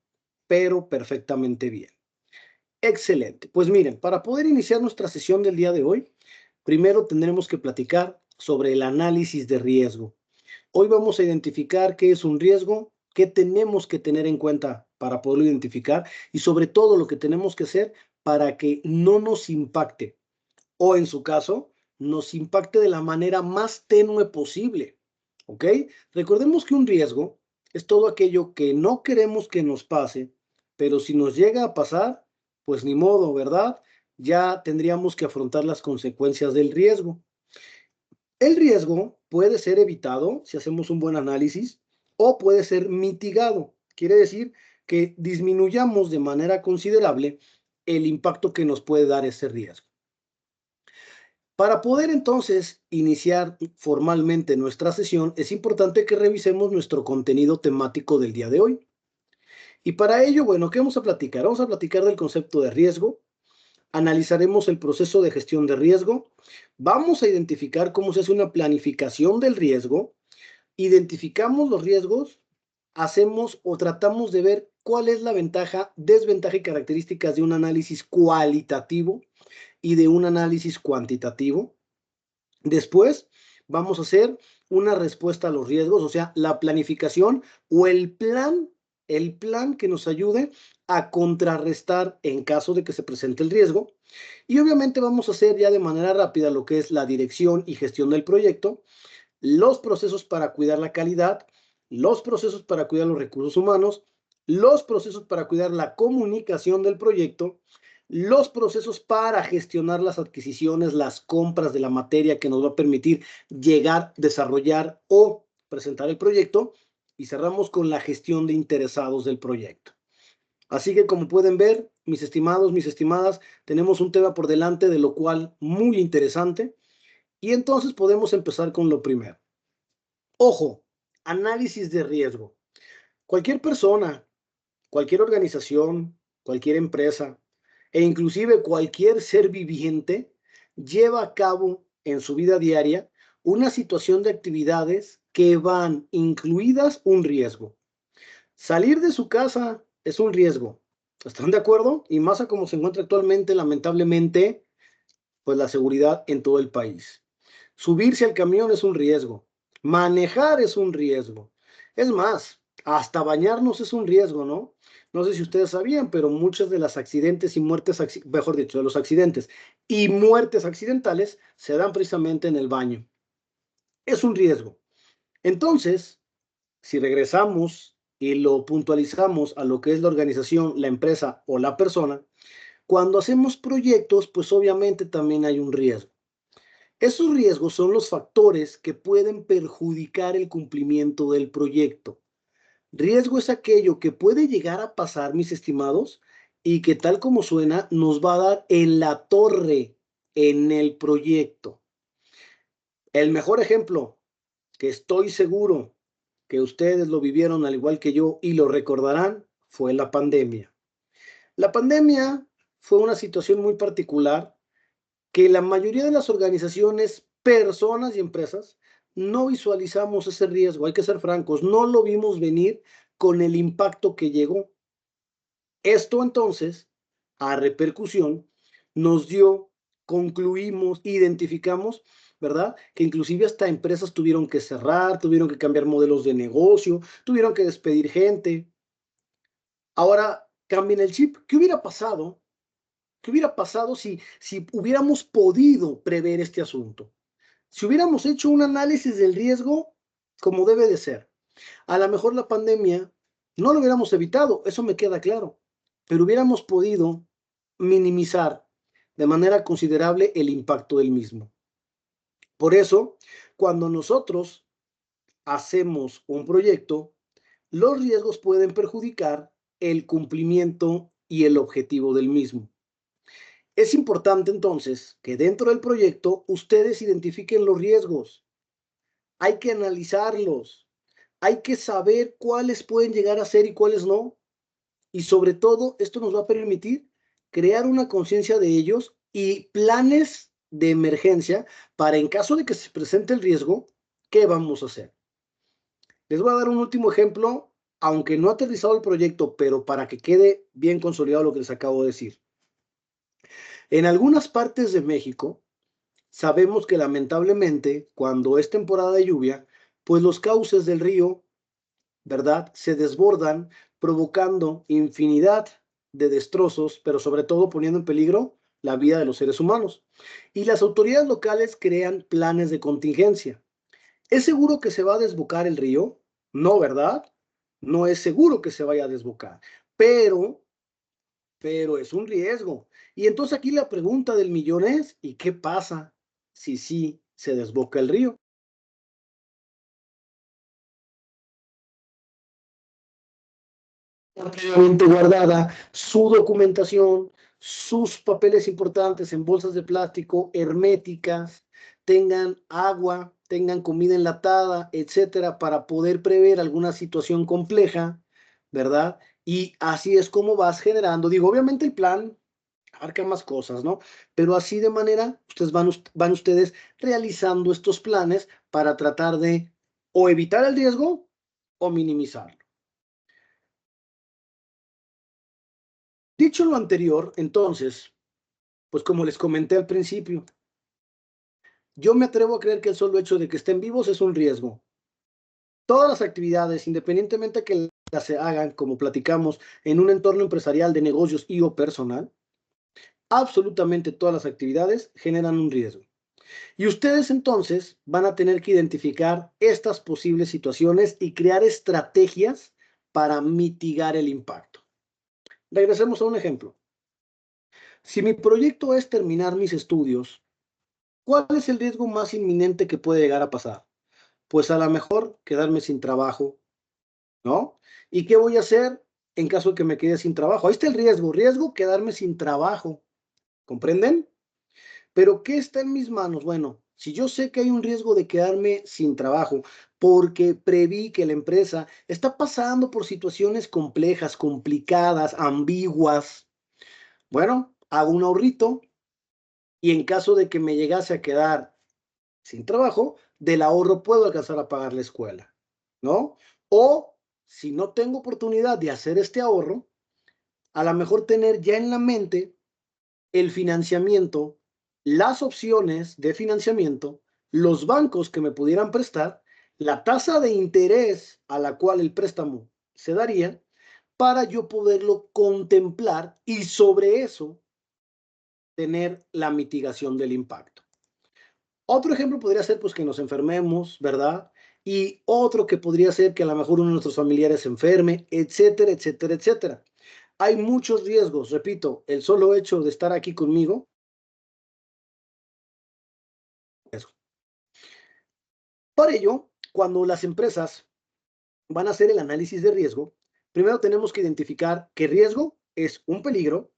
I: pero perfectamente bien. Excelente. Pues miren, para poder iniciar nuestra sesión del día de hoy, primero tendremos que platicar sobre el análisis de riesgo. Hoy vamos a identificar qué es un riesgo, qué tenemos que tener en cuenta para poderlo identificar y sobre todo lo que tenemos que hacer para que no nos impacte o en su caso nos impacte de la manera más tenue posible. ¿Ok? Recordemos que un riesgo es todo aquello que no queremos que nos pase, pero si nos llega a pasar, pues ni modo, ¿verdad? Ya tendríamos que afrontar las consecuencias del riesgo. El riesgo puede ser evitado si hacemos un buen análisis o puede ser mitigado. Quiere decir que disminuyamos de manera considerable el impacto que nos puede dar ese riesgo. Para poder entonces iniciar formalmente nuestra sesión, es importante que revisemos nuestro contenido temático del día de hoy. Y para ello, bueno, ¿qué vamos a platicar? Vamos a platicar del concepto de riesgo, analizaremos el proceso de gestión de riesgo, vamos a identificar cómo se hace una planificación del riesgo, identificamos los riesgos, hacemos o tratamos de ver cuál es la ventaja, desventaja y características de un análisis cualitativo y de un análisis cuantitativo. Después vamos a hacer una respuesta a los riesgos, o sea, la planificación o el plan que nos ayude a contrarrestar en caso de que se presente el riesgo. Y obviamente vamos a hacer ya de manera rápida lo que es la dirección y gestión del proyecto, los procesos para cuidar la calidad, los procesos para cuidar los recursos humanos, los procesos para cuidar la comunicación del proyecto, los procesos para gestionar las adquisiciones, las compras de la materia que nos va a permitir llegar, desarrollar o presentar el proyecto, y cerramos con la gestión de interesados del proyecto. Así que, como pueden ver, mis estimados, mis estimadas, tenemos un tema por delante, de lo cual muy interesante, y entonces podemos empezar con lo primero. Ojo, análisis de riesgo. Cualquier persona, cualquier organización, cualquier empresa e inclusive cualquier ser viviente lleva a cabo en su vida diaria una situación de actividades que van incluidas un riesgo. Salir de su casa es un riesgo. ¿Están de acuerdo? Y más a como se encuentra actualmente, lamentablemente, pues la seguridad en todo el país. Subirse al camión es un riesgo. Manejar es un riesgo. Es más, hasta bañarnos es un riesgo, ¿no? No sé si ustedes sabían, pero muchos de los accidentes y muertes, mejor dicho, de los accidentes y muertes accidentales se dan precisamente en el baño. Es un riesgo. Entonces, si regresamos y lo puntualizamos a lo que es la organización, la empresa o la persona, cuando hacemos proyectos, pues obviamente también hay un riesgo. Esos riesgos son los factores que pueden perjudicar el cumplimiento del proyecto. Riesgo es aquello que puede llegar a pasar, mis estimados, y que tal como suena, nos va a dar en la torre en el proyecto. El mejor ejemplo, que estoy seguro que ustedes lo vivieron al igual que yo y lo recordarán, fue la pandemia. La pandemia fue una situación muy particular que la mayoría de las organizaciones, personas y empresas no visualizamos ese riesgo. Hay que ser francos, no lo vimos venir con el impacto que llegó. Esto entonces, a repercusión, nos dio, concluimos, identificamos, ¿verdad? Que inclusive hasta empresas tuvieron que cerrar, tuvieron que cambiar modelos de negocio, tuvieron que despedir gente. Ahora cambien el chip. ¿Qué hubiera pasado? ¿Qué hubiera pasado si hubiéramos podido prever este asunto? Si hubiéramos hecho un análisis del riesgo como debe de ser. A lo mejor la pandemia no lo hubiéramos evitado, eso me queda claro, pero hubiéramos podido minimizar de manera considerable el impacto del mismo. Por eso, cuando nosotros hacemos un proyecto, los riesgos pueden perjudicar el cumplimiento y el objetivo del mismo. Es importante entonces que dentro del proyecto ustedes identifiquen los riesgos. Hay que analizarlos. Hay que saber cuáles pueden llegar a ser y cuáles no. Y sobre todo, esto nos va a permitir crear una conciencia de ellos y planes de emergencia para, en caso de que se presente el riesgo, ¿qué vamos a hacer? Les voy a dar un último ejemplo, aunque no ha aterrizado el proyecto, pero para que quede bien consolidado lo que les acabo de decir. En algunas partes de México, sabemos que lamentablemente, cuando es temporada de lluvia, pues los cauces del río, ¿verdad?, se desbordan, provocando infinidad de destrozos, pero sobre todo poniendo en peligro la vida de los seres humanos. Y las autoridades locales crean planes de contingencia. ¿Es seguro que se va a desbocar el río? No, ¿verdad? No es seguro que se vaya a desbocar, pero es un riesgo. Y entonces aquí la pregunta del millón es, ¿y qué pasa si sí se desboca el río? previamente guardada su documentación, sus papeles importantes en bolsas de plástico herméticas, tengan agua, tengan comida enlatada, etcétera, para poder prever alguna situación compleja, ¿verdad? Y así es como vas generando, digo, obviamente el plan abarca más cosas, ¿no? Pero así de manera, ustedes van ustedes realizando estos planes para tratar de o evitar el riesgo o minimizarlo. Dicho lo anterior, entonces, pues como les comenté al principio, yo me atrevo a creer que el solo hecho de que estén vivos es un riesgo. Todas las actividades, independientemente que las se hagan, como platicamos, en un entorno empresarial de negocios y o personal, absolutamente todas las actividades generan un riesgo. Y ustedes entonces van a tener que identificar estas posibles situaciones y crear estrategias para mitigar el impacto. Regresemos a un ejemplo. Si mi proyecto es terminar mis estudios, ¿cuál es el riesgo más inminente que puede llegar a pasar? Pues a lo mejor quedarme sin trabajo, ¿no? ¿Y qué voy a hacer en caso de que me quede sin trabajo? Ahí está el riesgo, quedarme sin trabajo, ¿comprenden? Pero ¿qué está en mis manos? Bueno, si yo sé que hay un riesgo de quedarme sin trabajo porque preví que la empresa está pasando por situaciones complejas, complicadas, ambiguas, bueno, hago un ahorrito y en caso de que me llegase a quedar sin trabajo, del ahorro puedo alcanzar a pagar la escuela, ¿no? O si no tengo oportunidad de hacer este ahorro, a lo mejor tener ya en la mente el financiamiento, las opciones de financiamiento, los bancos que me pudieran prestar, la tasa de interés a la cual el préstamo se daría, para yo poderlo contemplar y sobre eso tener la mitigación del impacto. Otro ejemplo podría ser pues que nos enfermemos, ¿verdad? Y otro que podría ser que a lo mejor uno de nuestros familiares se enferme, etcétera, etcétera, etcétera. Hay muchos riesgos, repito, el solo hecho de estar aquí conmigo. Por ello, cuando las empresas van a hacer el análisis de riesgo, primero tenemos que identificar qué riesgo es un peligro,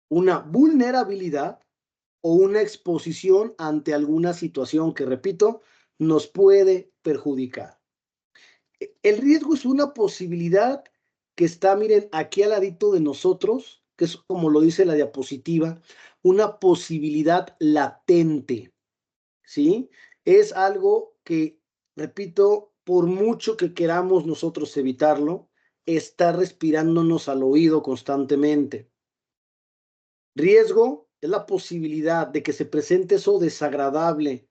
I: una vulnerabilidad o una exposición ante alguna situación que, repito, nos puede perjudicar. El riesgo es una posibilidad que está, miren, aquí al ladito de nosotros, que es como lo dice la diapositiva, una posibilidad latente, ¿sí? Es algo que, repito, por mucho que queramos nosotros evitarlo, está respirándonos al oído constantemente. Riesgo es la posibilidad de que se presente eso desagradable,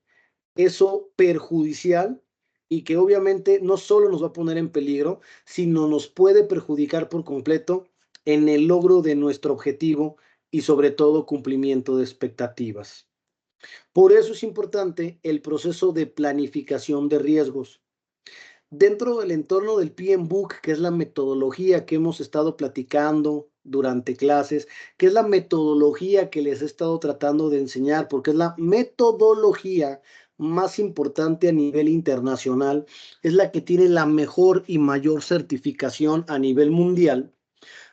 I: eso perjudicial y que obviamente no solo nos va a poner en peligro, sino nos puede perjudicar por completo en el logro de nuestro objetivo y sobre todo cumplimiento de expectativas. Por eso es importante el proceso de planificación de riesgos. Dentro del entorno del PMBOK, que es la metodología que hemos estado platicando durante clases, que es la metodología que les he estado tratando de enseñar, porque es la metodología más importante a nivel internacional, es la que tiene la mejor y mayor certificación a nivel mundial,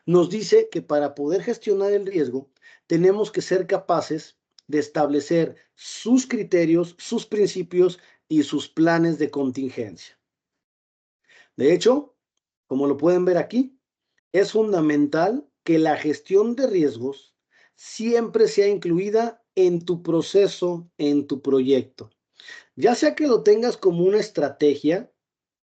I: nos dice que para poder gestionar el riesgo, tenemos que ser capaces de establecer sus criterios, sus principios y sus planes de contingencia. De hecho, como lo pueden ver aquí, es fundamental que la gestión de riesgos siempre sea incluida en tu proceso, en tu proyecto. Ya sea que lo tengas como una estrategia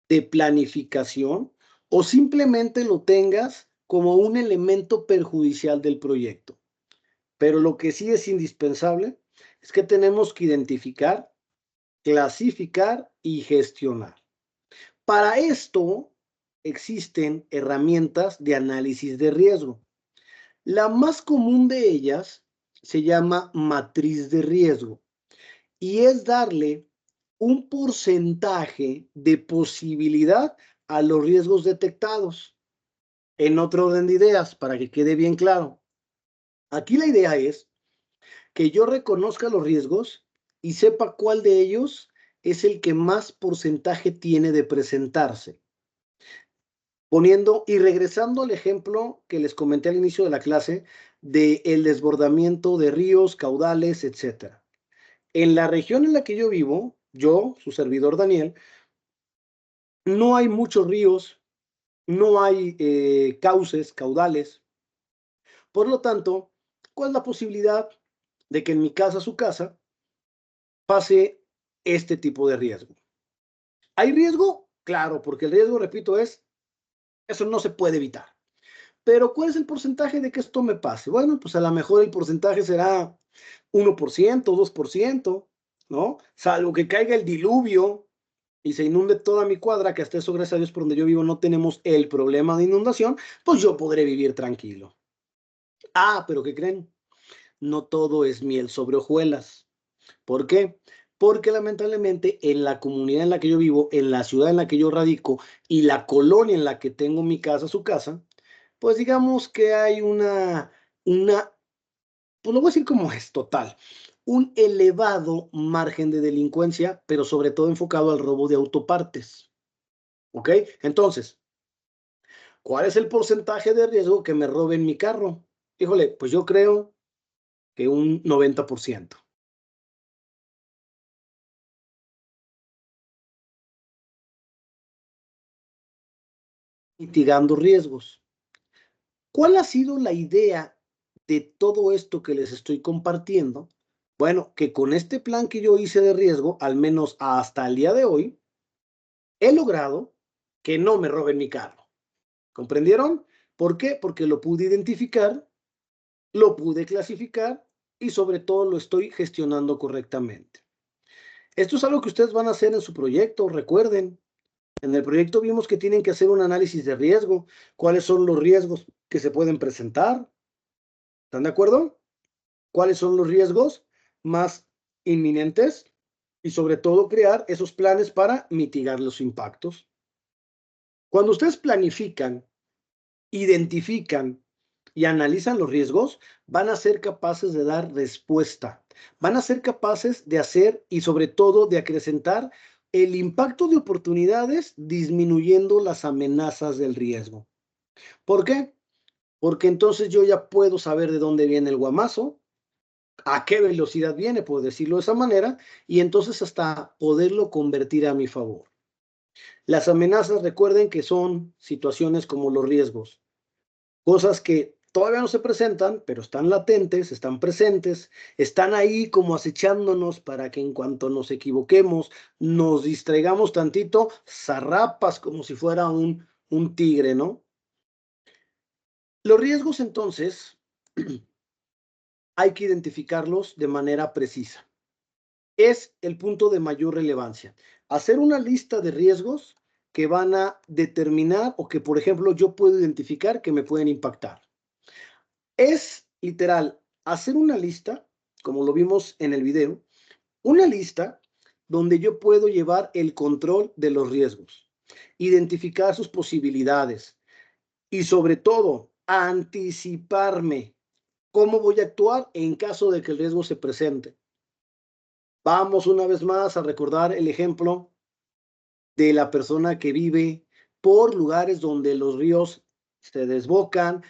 I: de planificación o simplemente lo tengas como un elemento perjudicial del proyecto. Pero lo que sí es indispensable es que tenemos que identificar, clasificar y gestionar. Para esto existen herramientas de análisis de riesgo. La más común de ellas se llama matriz de riesgo y es darle un porcentaje de posibilidad a los riesgos detectados. En otro orden de ideas, para que quede bien claro. Aquí la idea es que yo reconozca los riesgos y sepa cuál de ellos es el que más porcentaje tiene de presentarse. Poniendo y regresando al ejemplo que les comenté al inicio de la clase del desbordamiento de ríos, caudales, etc. En la región en la que yo vivo, yo, su servidor Daniel, no hay muchos ríos, no hay cauces, caudales. Por lo tanto, ¿cuál es la posibilidad de que en mi casa, su casa, pase este tipo de riesgo? ¿Hay riesgo? Claro, porque el riesgo, repito, eso no se puede evitar. Pero ¿cuál es el porcentaje de que esto me pase? Bueno, pues a lo mejor el porcentaje será 1%, 2%, ¿no? Salvo que caiga el diluvio y se inunde toda mi cuadra, que hasta eso, gracias a Dios, por donde yo vivo no tenemos el problema de inundación, pues yo podré vivir tranquilo. Ah, pero ¿qué creen? No todo es miel sobre hojuelas. ¿Por qué? Porque lamentablemente en la comunidad en la que yo vivo, en la ciudad en la que yo radico y la colonia en la que tengo mi casa, su casa, pues digamos que hay pues lo voy a decir como es, total, un elevado margen de delincuencia, pero sobre todo enfocado al robo de autopartes. ¿Ok? Entonces, ¿cuál es el porcentaje de riesgo que me roben mi carro? Híjole, pues yo creo que un 90%. Mitigando riesgos. ¿Cuál ha sido la idea de todo esto que les estoy compartiendo? Bueno, que con este plan que yo hice de riesgo, al menos hasta el día de hoy, he logrado que no me roben mi carro. ¿Comprendieron? ¿Por qué? Porque lo pude identificar, lo pude clasificar y sobre todo lo estoy gestionando correctamente. Esto es algo que ustedes van a hacer en su proyecto, recuerden. En el proyecto vimos que tienen que hacer un análisis de riesgo. ¿Cuáles son los riesgos que se pueden presentar? ¿Están de acuerdo? ¿Cuáles son los riesgos más inminentes? Y sobre todo crear esos planes para mitigar los impactos. Cuando ustedes planifican, identifican y analizan los riesgos, van a ser capaces de dar respuesta. Van a ser capaces de hacer y sobre todo de acrecentar el impacto de oportunidades disminuyendo las amenazas del riesgo. ¿Por qué? Porque entonces yo ya puedo saber de dónde viene el guamazo, a qué velocidad viene, por decirlo de esa manera, y entonces hasta poderlo convertir a mi favor. Las amenazas, recuerden que son situaciones como los riesgos, cosas que todavía no se presentan, pero están latentes, están presentes, están ahí como acechándonos para que en cuanto nos equivoquemos, nos distraigamos tantito, zarrapas como si fuera un tigre, ¿no? Los riesgos, entonces, hay que identificarlos de manera precisa. Es el punto de mayor relevancia. Hacer una lista de riesgos que van a determinar o que, por ejemplo, yo puedo identificar que me pueden impactar. Es literal hacer una lista, como lo vimos en el video, una lista donde yo puedo llevar el control de los riesgos, identificar sus posibilidades y sobre todo anticiparme cómo voy a actuar en caso de que el riesgo se presente. Vamos una vez más a recordar el ejemplo de la persona que vive por lugares donde los ríos se desbocan,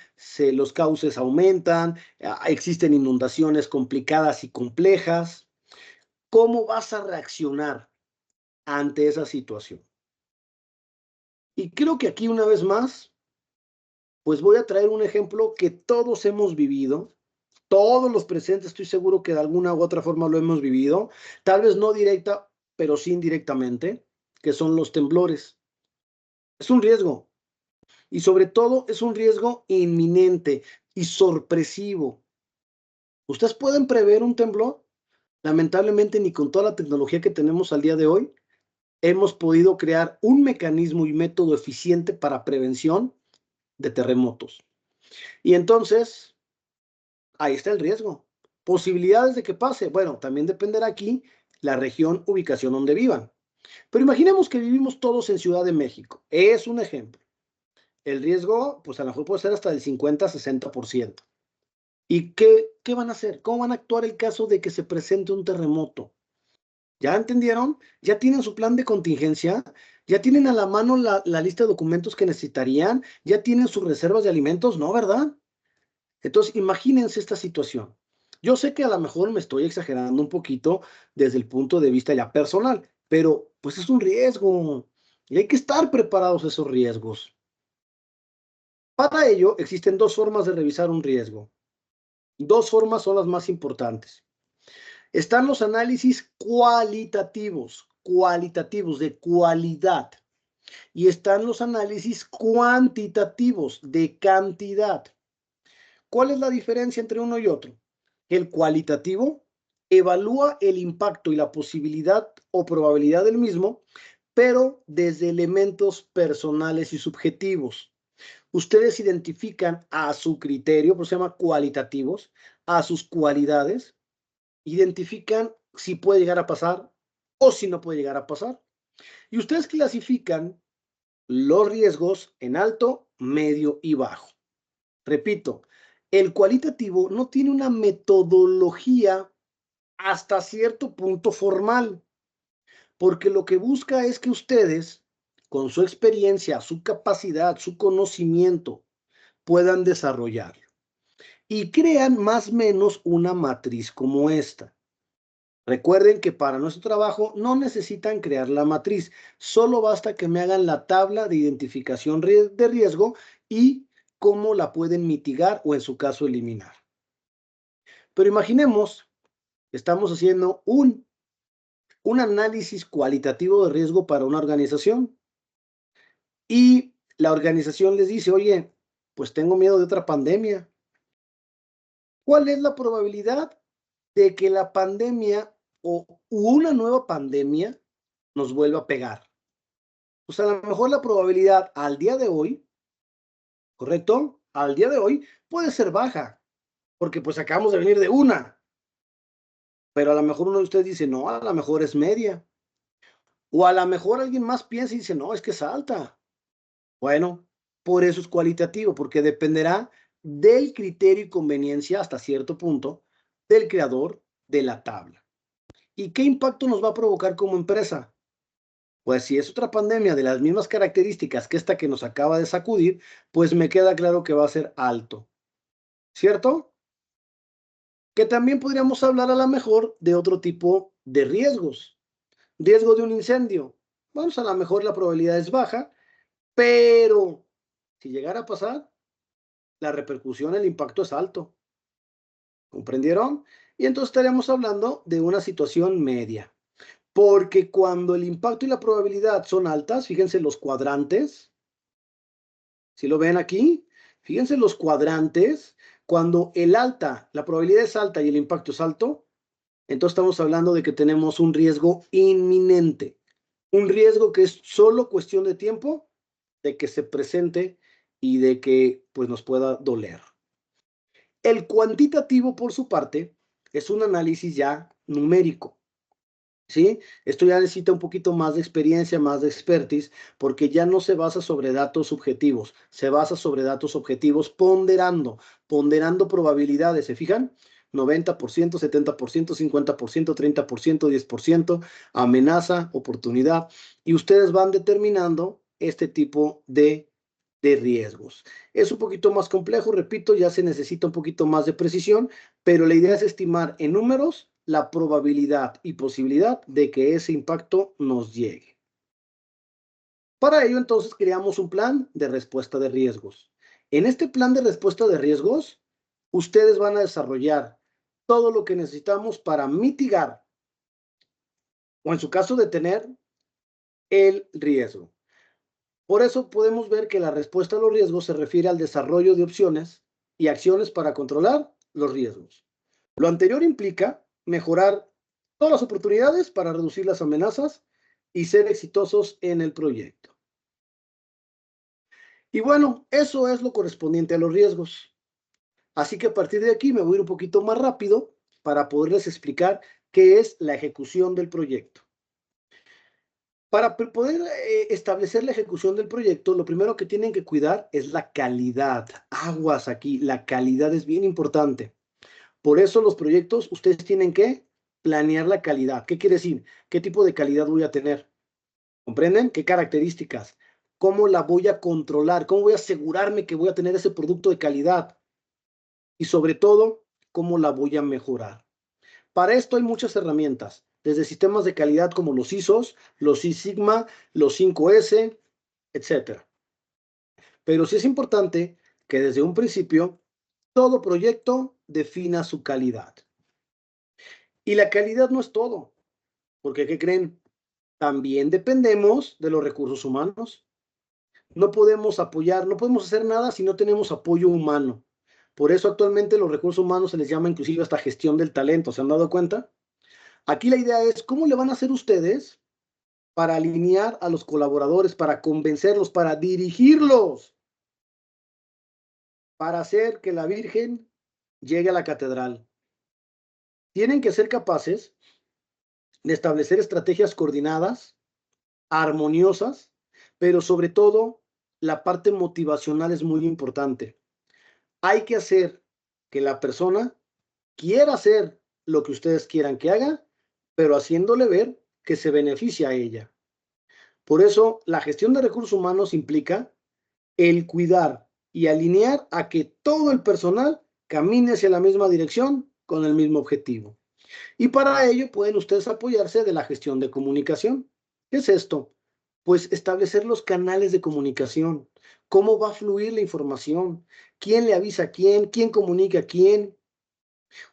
I: los cauces aumentan, existen inundaciones complicadas y complejas. ¿Cómo vas a reaccionar ante esa situación? Y creo que aquí una vez más, pues voy a traer un ejemplo que todos hemos vivido. Todos los presentes estoy seguro que de alguna u otra forma lo hemos vivido, tal vez no directa, pero sí indirectamente, que son los temblores. Es un riesgo y sobre todo es un riesgo inminente y sorpresivo. ¿Ustedes pueden prever un temblor? Lamentablemente ni con toda la tecnología que tenemos al día de hoy hemos podido crear un mecanismo y método eficiente para prevención de terremotos. Y entonces ahí está el riesgo. ¿Posibilidades de que pase? Bueno, también dependerá aquí la región, ubicación donde vivan. Pero imaginemos que vivimos todos en Ciudad de México. Es un ejemplo. El riesgo, pues a lo mejor puede ser hasta del 50-60%. ¿Y qué van a hacer? ¿Cómo van a actuar el caso de que se presente un terremoto? ¿Ya entendieron? ¿Ya tienen su plan de contingencia? ¿Ya tienen a la mano la lista de documentos que necesitarían? ¿Ya tienen sus reservas de alimentos? No, ¿verdad? Entonces, imagínense esta situación. Yo sé que a lo mejor me estoy exagerando un poquito desde el punto de vista ya personal, pero pues es un riesgo y hay que estar preparados a esos riesgos. Para ello, existen dos formas de revisar un riesgo. Dos formas son las más importantes. Están los análisis cualitativos de cualidad, y están los análisis cuantitativos de cantidad. ¿Cuál es la diferencia entre uno y otro? El cualitativo evalúa el impacto y la posibilidad o probabilidad del mismo, pero desde elementos personales y subjetivos. Ustedes identifican a su criterio, por eso se llama cualitativos, a sus cualidades, identifican si puede llegar a pasar o si no puede llegar a pasar. Y ustedes clasifican los riesgos en alto, medio y bajo. Repito, el cualitativo no tiene una metodología hasta cierto punto formal, porque lo que busca es que ustedes, con su experiencia, su capacidad, su conocimiento, puedan desarrollarlo y crean más o menos una matriz como esta. Recuerden que para nuestro trabajo no necesitan crear la matriz, solo basta que me hagan la tabla de identificación de riesgo y cómo la pueden mitigar o en su caso eliminar. Pero imaginemos que estamos haciendo un análisis cualitativo de riesgo para una organización y la organización les dice, oye, pues tengo miedo de otra pandemia. ¿Cuál es la probabilidad de que la pandemia o una nueva pandemia nos vuelva a pegar? Pues a lo mejor la probabilidad al día de hoy, ¿correcto? Al día de hoy puede ser baja, porque pues acabamos de venir de una. Pero a lo mejor uno de ustedes dice, no, a lo mejor es media. O a lo mejor alguien más piensa y dice, no, es que es alta. Bueno, por eso es cualitativo, porque dependerá del criterio y conveniencia hasta cierto punto del creador de la tabla. ¿Y qué impacto nos va a provocar como empresa? Pues si es otra pandemia de las mismas características que esta que nos acaba de sacudir, pues me queda claro que va a ser alto. ¿Cierto? Que también podríamos hablar a lo mejor de otro tipo de riesgos. Riesgo de un incendio. Bueno, a lo mejor la probabilidad es baja, pero si llegara a pasar, la repercusión, el impacto es alto. ¿Comprendieron? Y entonces estaríamos hablando de una situación media. Porque cuando el impacto y la probabilidad son altas, fíjense los cuadrantes. ¿Sí lo ven aquí? Fíjense los cuadrantes. Cuando la probabilidad es alta y el impacto es alto, entonces estamos hablando de que tenemos un riesgo inminente. Un riesgo que es solo cuestión de tiempo de que se presente y de que pues, nos pueda doler. El cuantitativo, por su parte, es un análisis ya numérico. ¿Sí? Esto ya necesita un poquito más de experiencia, más de expertise, porque ya no se basa sobre datos subjetivos, se basa sobre datos objetivos ponderando probabilidades, ¿se fijan? 90%, 70%, 50%, 30%, 10%, amenaza, oportunidad, y ustedes van determinando este tipo de riesgos. Es un poquito más complejo, repito, ya se necesita un poquito más de precisión, pero la idea es estimar en números la probabilidad y posibilidad de que ese impacto nos llegue. Para ello, entonces, creamos un plan de respuesta de riesgos. En este plan de respuesta de riesgos, ustedes van a desarrollar todo lo que necesitamos para mitigar, o en su caso, detener el riesgo. Por eso podemos ver que la respuesta a los riesgos se refiere al desarrollo de opciones y acciones para controlar los riesgos. Lo anterior implica mejorar todas las oportunidades para reducir las amenazas y ser exitosos en el proyecto. Y bueno, eso es lo correspondiente a los riesgos. Así que a partir de aquí me voy a ir un poquito más rápido para poderles explicar qué es la ejecución del proyecto. Para poder establecer la ejecución del proyecto, lo primero que tienen que cuidar es la calidad. Aguas aquí, la calidad es bien importante. Por eso los proyectos, ustedes tienen que planear la calidad. ¿Qué quiere decir? ¿Qué tipo de calidad voy a tener? ¿Comprenden? ¿Qué características? ¿Cómo la voy a controlar? ¿Cómo voy a asegurarme que voy a tener ese producto de calidad? Y sobre todo, ¿cómo la voy a mejorar? Para esto hay muchas herramientas, desde sistemas de calidad como los ISOs, los Six Sigma, los 5S, etcétera. Pero sí es importante que desde un principio todo proyecto defina su calidad. Y la calidad no es todo, porque ¿qué creen? También dependemos de los recursos humanos. No podemos apoyar, no podemos hacer nada si no tenemos apoyo humano. Por eso actualmente los recursos humanos se les llama inclusive hasta gestión del talento. ¿Se han dado cuenta? Aquí la idea es cómo le van a hacer ustedes para alinear a los colaboradores, para convencerlos, para dirigirlos, para hacer que la Virgen llegue a la catedral. Tienen que ser capaces de establecer estrategias coordinadas, armoniosas, pero sobre todo la parte motivacional es muy importante. Hay que hacer que la persona quiera hacer lo que ustedes quieran que haga, pero haciéndole ver que se beneficia a ella. Por eso, la gestión de recursos humanos implica el cuidar y alinear a que todo el personal camine hacia la misma dirección con el mismo objetivo. Y para ello pueden ustedes apoyarse de la gestión de comunicación. ¿Qué es esto? Pues establecer los canales de comunicación. ¿Cómo va a fluir la información? ¿Quién le avisa a quién? ¿Quién comunica a quién?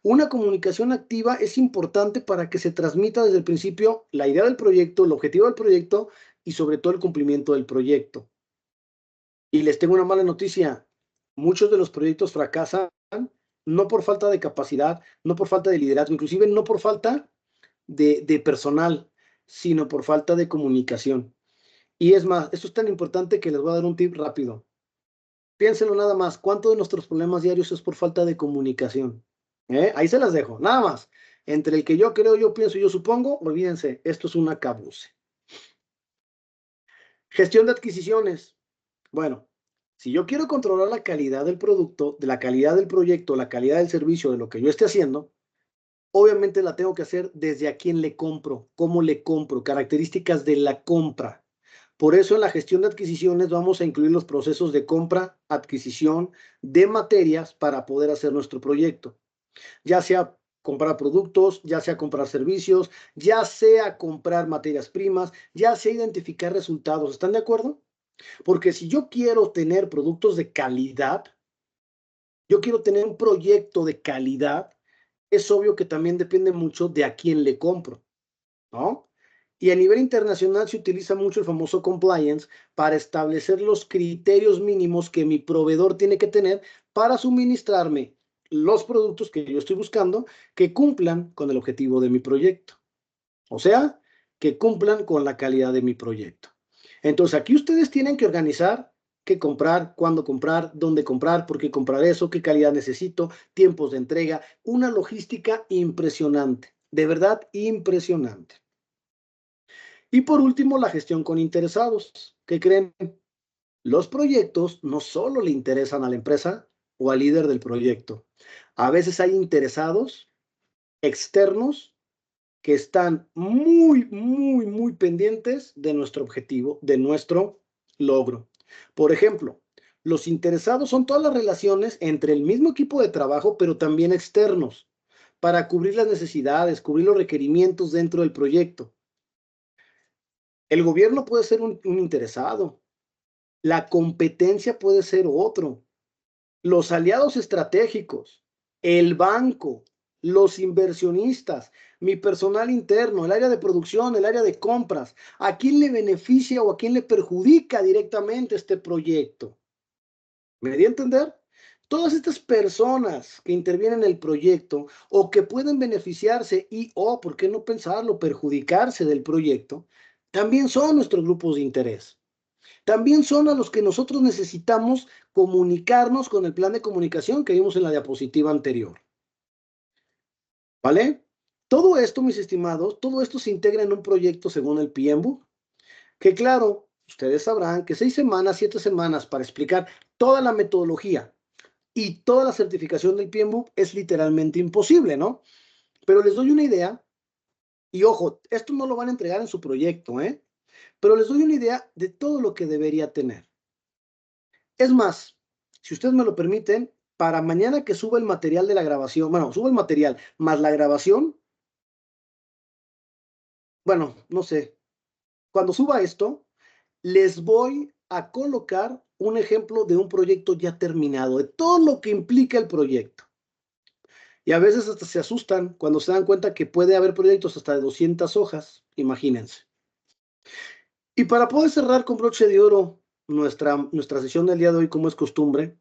I: Una comunicación activa es importante para que se transmita desde el principio la idea del proyecto, el objetivo del proyecto y sobre todo el cumplimiento del proyecto. Y les tengo una mala noticia. Muchos de los proyectos fracasan no por falta de capacidad, no por falta de liderazgo, inclusive no por falta de personal, sino por falta de comunicación. Y es más, esto es tan importante que les voy a dar un tip rápido. Piénsenlo nada más, ¿cuánto de nuestros problemas diarios es por falta de comunicación? Ahí se las dejo, nada más. Entre el que yo creo, yo pienso, yo supongo, olvídense, esto es un acabose. Gestión de adquisiciones. Bueno, si yo quiero controlar la calidad del producto, de la calidad del proyecto, la calidad del servicio, de lo que yo esté haciendo, obviamente la tengo que hacer desde a quién le compro, cómo le compro, características de la compra. Por eso en la gestión de adquisiciones vamos a incluir los procesos de compra, adquisición de materias para poder hacer nuestro proyecto. Ya sea comprar productos, ya sea comprar servicios, ya sea comprar materias primas, ya sea identificar resultados. ¿Están de acuerdo? Porque si yo quiero tener productos de calidad, yo quiero tener un proyecto de calidad, es obvio que también depende mucho de a quién le compro, ¿no? Y a nivel internacional se utiliza mucho el famoso compliance para establecer los criterios mínimos que mi proveedor tiene que tener para suministrarme los productos que yo estoy buscando que cumplan con el objetivo de mi proyecto. O sea, que cumplan con la calidad de mi proyecto. Entonces, aquí ustedes tienen que organizar qué comprar, cuándo comprar, dónde comprar, por qué comprar eso, qué calidad necesito, tiempos de entrega, una logística impresionante, de verdad impresionante. Y por último, la gestión con interesados. ¿Qué creen? Los proyectos no solo le interesan a la empresa o al líder del proyecto. A veces hay interesados externos que están muy pendientes de nuestro objetivo, de nuestro logro. Por ejemplo, los interesados son todas las relaciones entre el mismo equipo de trabajo, pero también externos, para cubrir las necesidades, cubrir los requerimientos dentro del proyecto. El gobierno puede ser un interesado, la competencia puede ser otro, los aliados estratégicos, el banco, los inversionistas, mi personal interno, el área de producción, el área de compras. ¿A quién le beneficia o a quién le perjudica directamente este proyecto? ¿Me di a entender? Todas estas personas que intervienen en el proyecto o que pueden beneficiarse y, ¿por qué no pensarlo?, perjudicarse del proyecto, también son nuestros grupos de interés. También son a los que nosotros necesitamos comunicarnos con el plan de comunicación que vimos en la diapositiva anterior. ¿Vale? Todo esto, mis estimados, todo esto se integra en un proyecto según el PMBOK, que claro, ustedes sabrán que 6 semanas, 7 semanas para explicar toda la metodología y toda la certificación del PMBOK es literalmente imposible, ¿no? Pero les doy una idea y ojo, esto no lo van a entregar en su proyecto, ¿eh? pero les doy una idea de todo lo que debería tener. Es más, si ustedes me lo permiten, para mañana que suba el material de la grabación, bueno, suba el material más la grabación, bueno, no sé, cuando suba esto, les voy a colocar un ejemplo de un proyecto ya terminado, de todo lo que implica el proyecto. Y a veces hasta se asustan cuando se dan cuenta que puede haber proyectos hasta de 200 hojas, imagínense. Y para poder cerrar con broche de oro nuestra sesión del día de hoy, como es costumbre,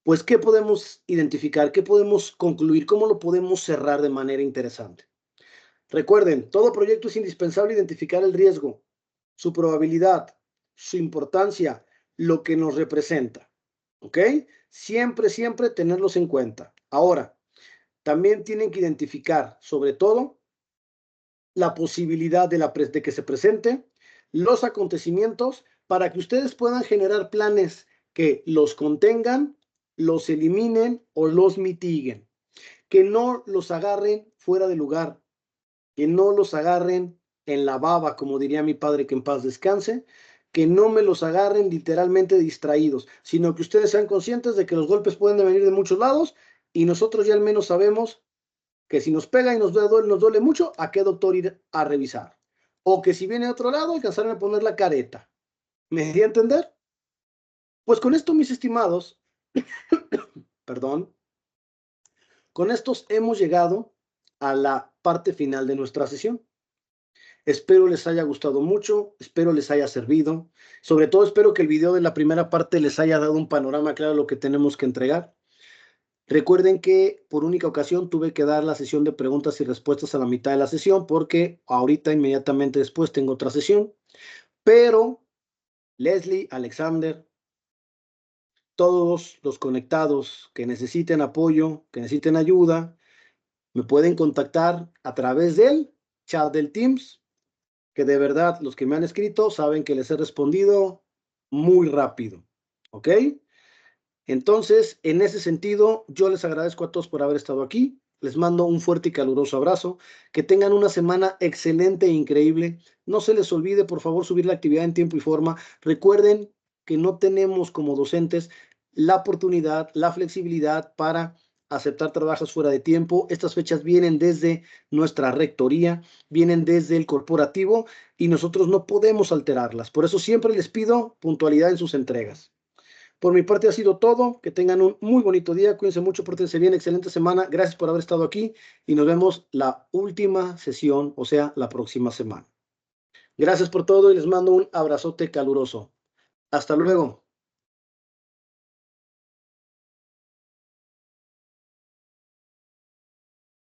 I: pues, ¿qué podemos identificar? ¿Qué podemos concluir? ¿Cómo lo podemos cerrar de manera interesante? Recuerden, todo proyecto es indispensable identificar el riesgo, su probabilidad, su importancia, lo que nos representa. ¿Ok? Siempre, siempre tenerlos en cuenta. Ahora, también tienen que identificar, sobre todo, la posibilidad de que se presente, los acontecimientos, para que ustedes puedan generar planes que los contengan, los eliminen o los mitiguen. Que no los agarren fuera de lugar, que no los agarren en la baba, como diría mi padre, que en paz descanse, que no me los agarren literalmente distraídos, sino que ustedes sean conscientes de que los golpes pueden venir de muchos lados y nosotros ya al menos sabemos que si nos pega y nos duele mucho, ¿a qué doctor ir a revisar? O que si viene de otro lado, alcanzar a poner la careta. ¿Me di a entender? Pues con esto, mis estimados, perdón, con estos hemos llegado a la parte final de nuestra sesión. Espero les haya gustado mucho, espero les haya servido. Sobre todo espero que el video de la primera parte les haya dado un panorama claro de lo que tenemos que entregar. Recuerden que por única ocasión tuve que dar la sesión de preguntas y respuestas a la mitad de la sesión porque ahorita inmediatamente después tengo otra sesión. Pero Leslie, Alexander, todos los conectados que necesiten apoyo, que necesiten ayuda, me pueden contactar a través del chat del Teams, que de verdad los que me han escrito saben que les he respondido muy rápido, ¿ok? Entonces, en ese sentido, yo les agradezco a todos por haber estado aquí. Les mando un fuerte y caluroso abrazo. Que tengan una semana excelente e increíble. No se les olvide, por favor, subir la actividad en tiempo y forma. Recuerden que no tenemos como docentes la oportunidad, la flexibilidad para aceptar trabajos fuera de tiempo. Estas fechas vienen desde nuestra rectoría, vienen desde el corporativo y nosotros no podemos alterarlas. Por eso siempre les pido puntualidad en sus entregas. Por mi parte ha sido todo. Que tengan un muy bonito día. Cuídense mucho, pórtense bien. Excelente semana. Gracias por haber estado aquí y nos vemos la última sesión, o sea, la próxima semana. Gracias por todo y les mando un abrazote caluroso. Hasta luego.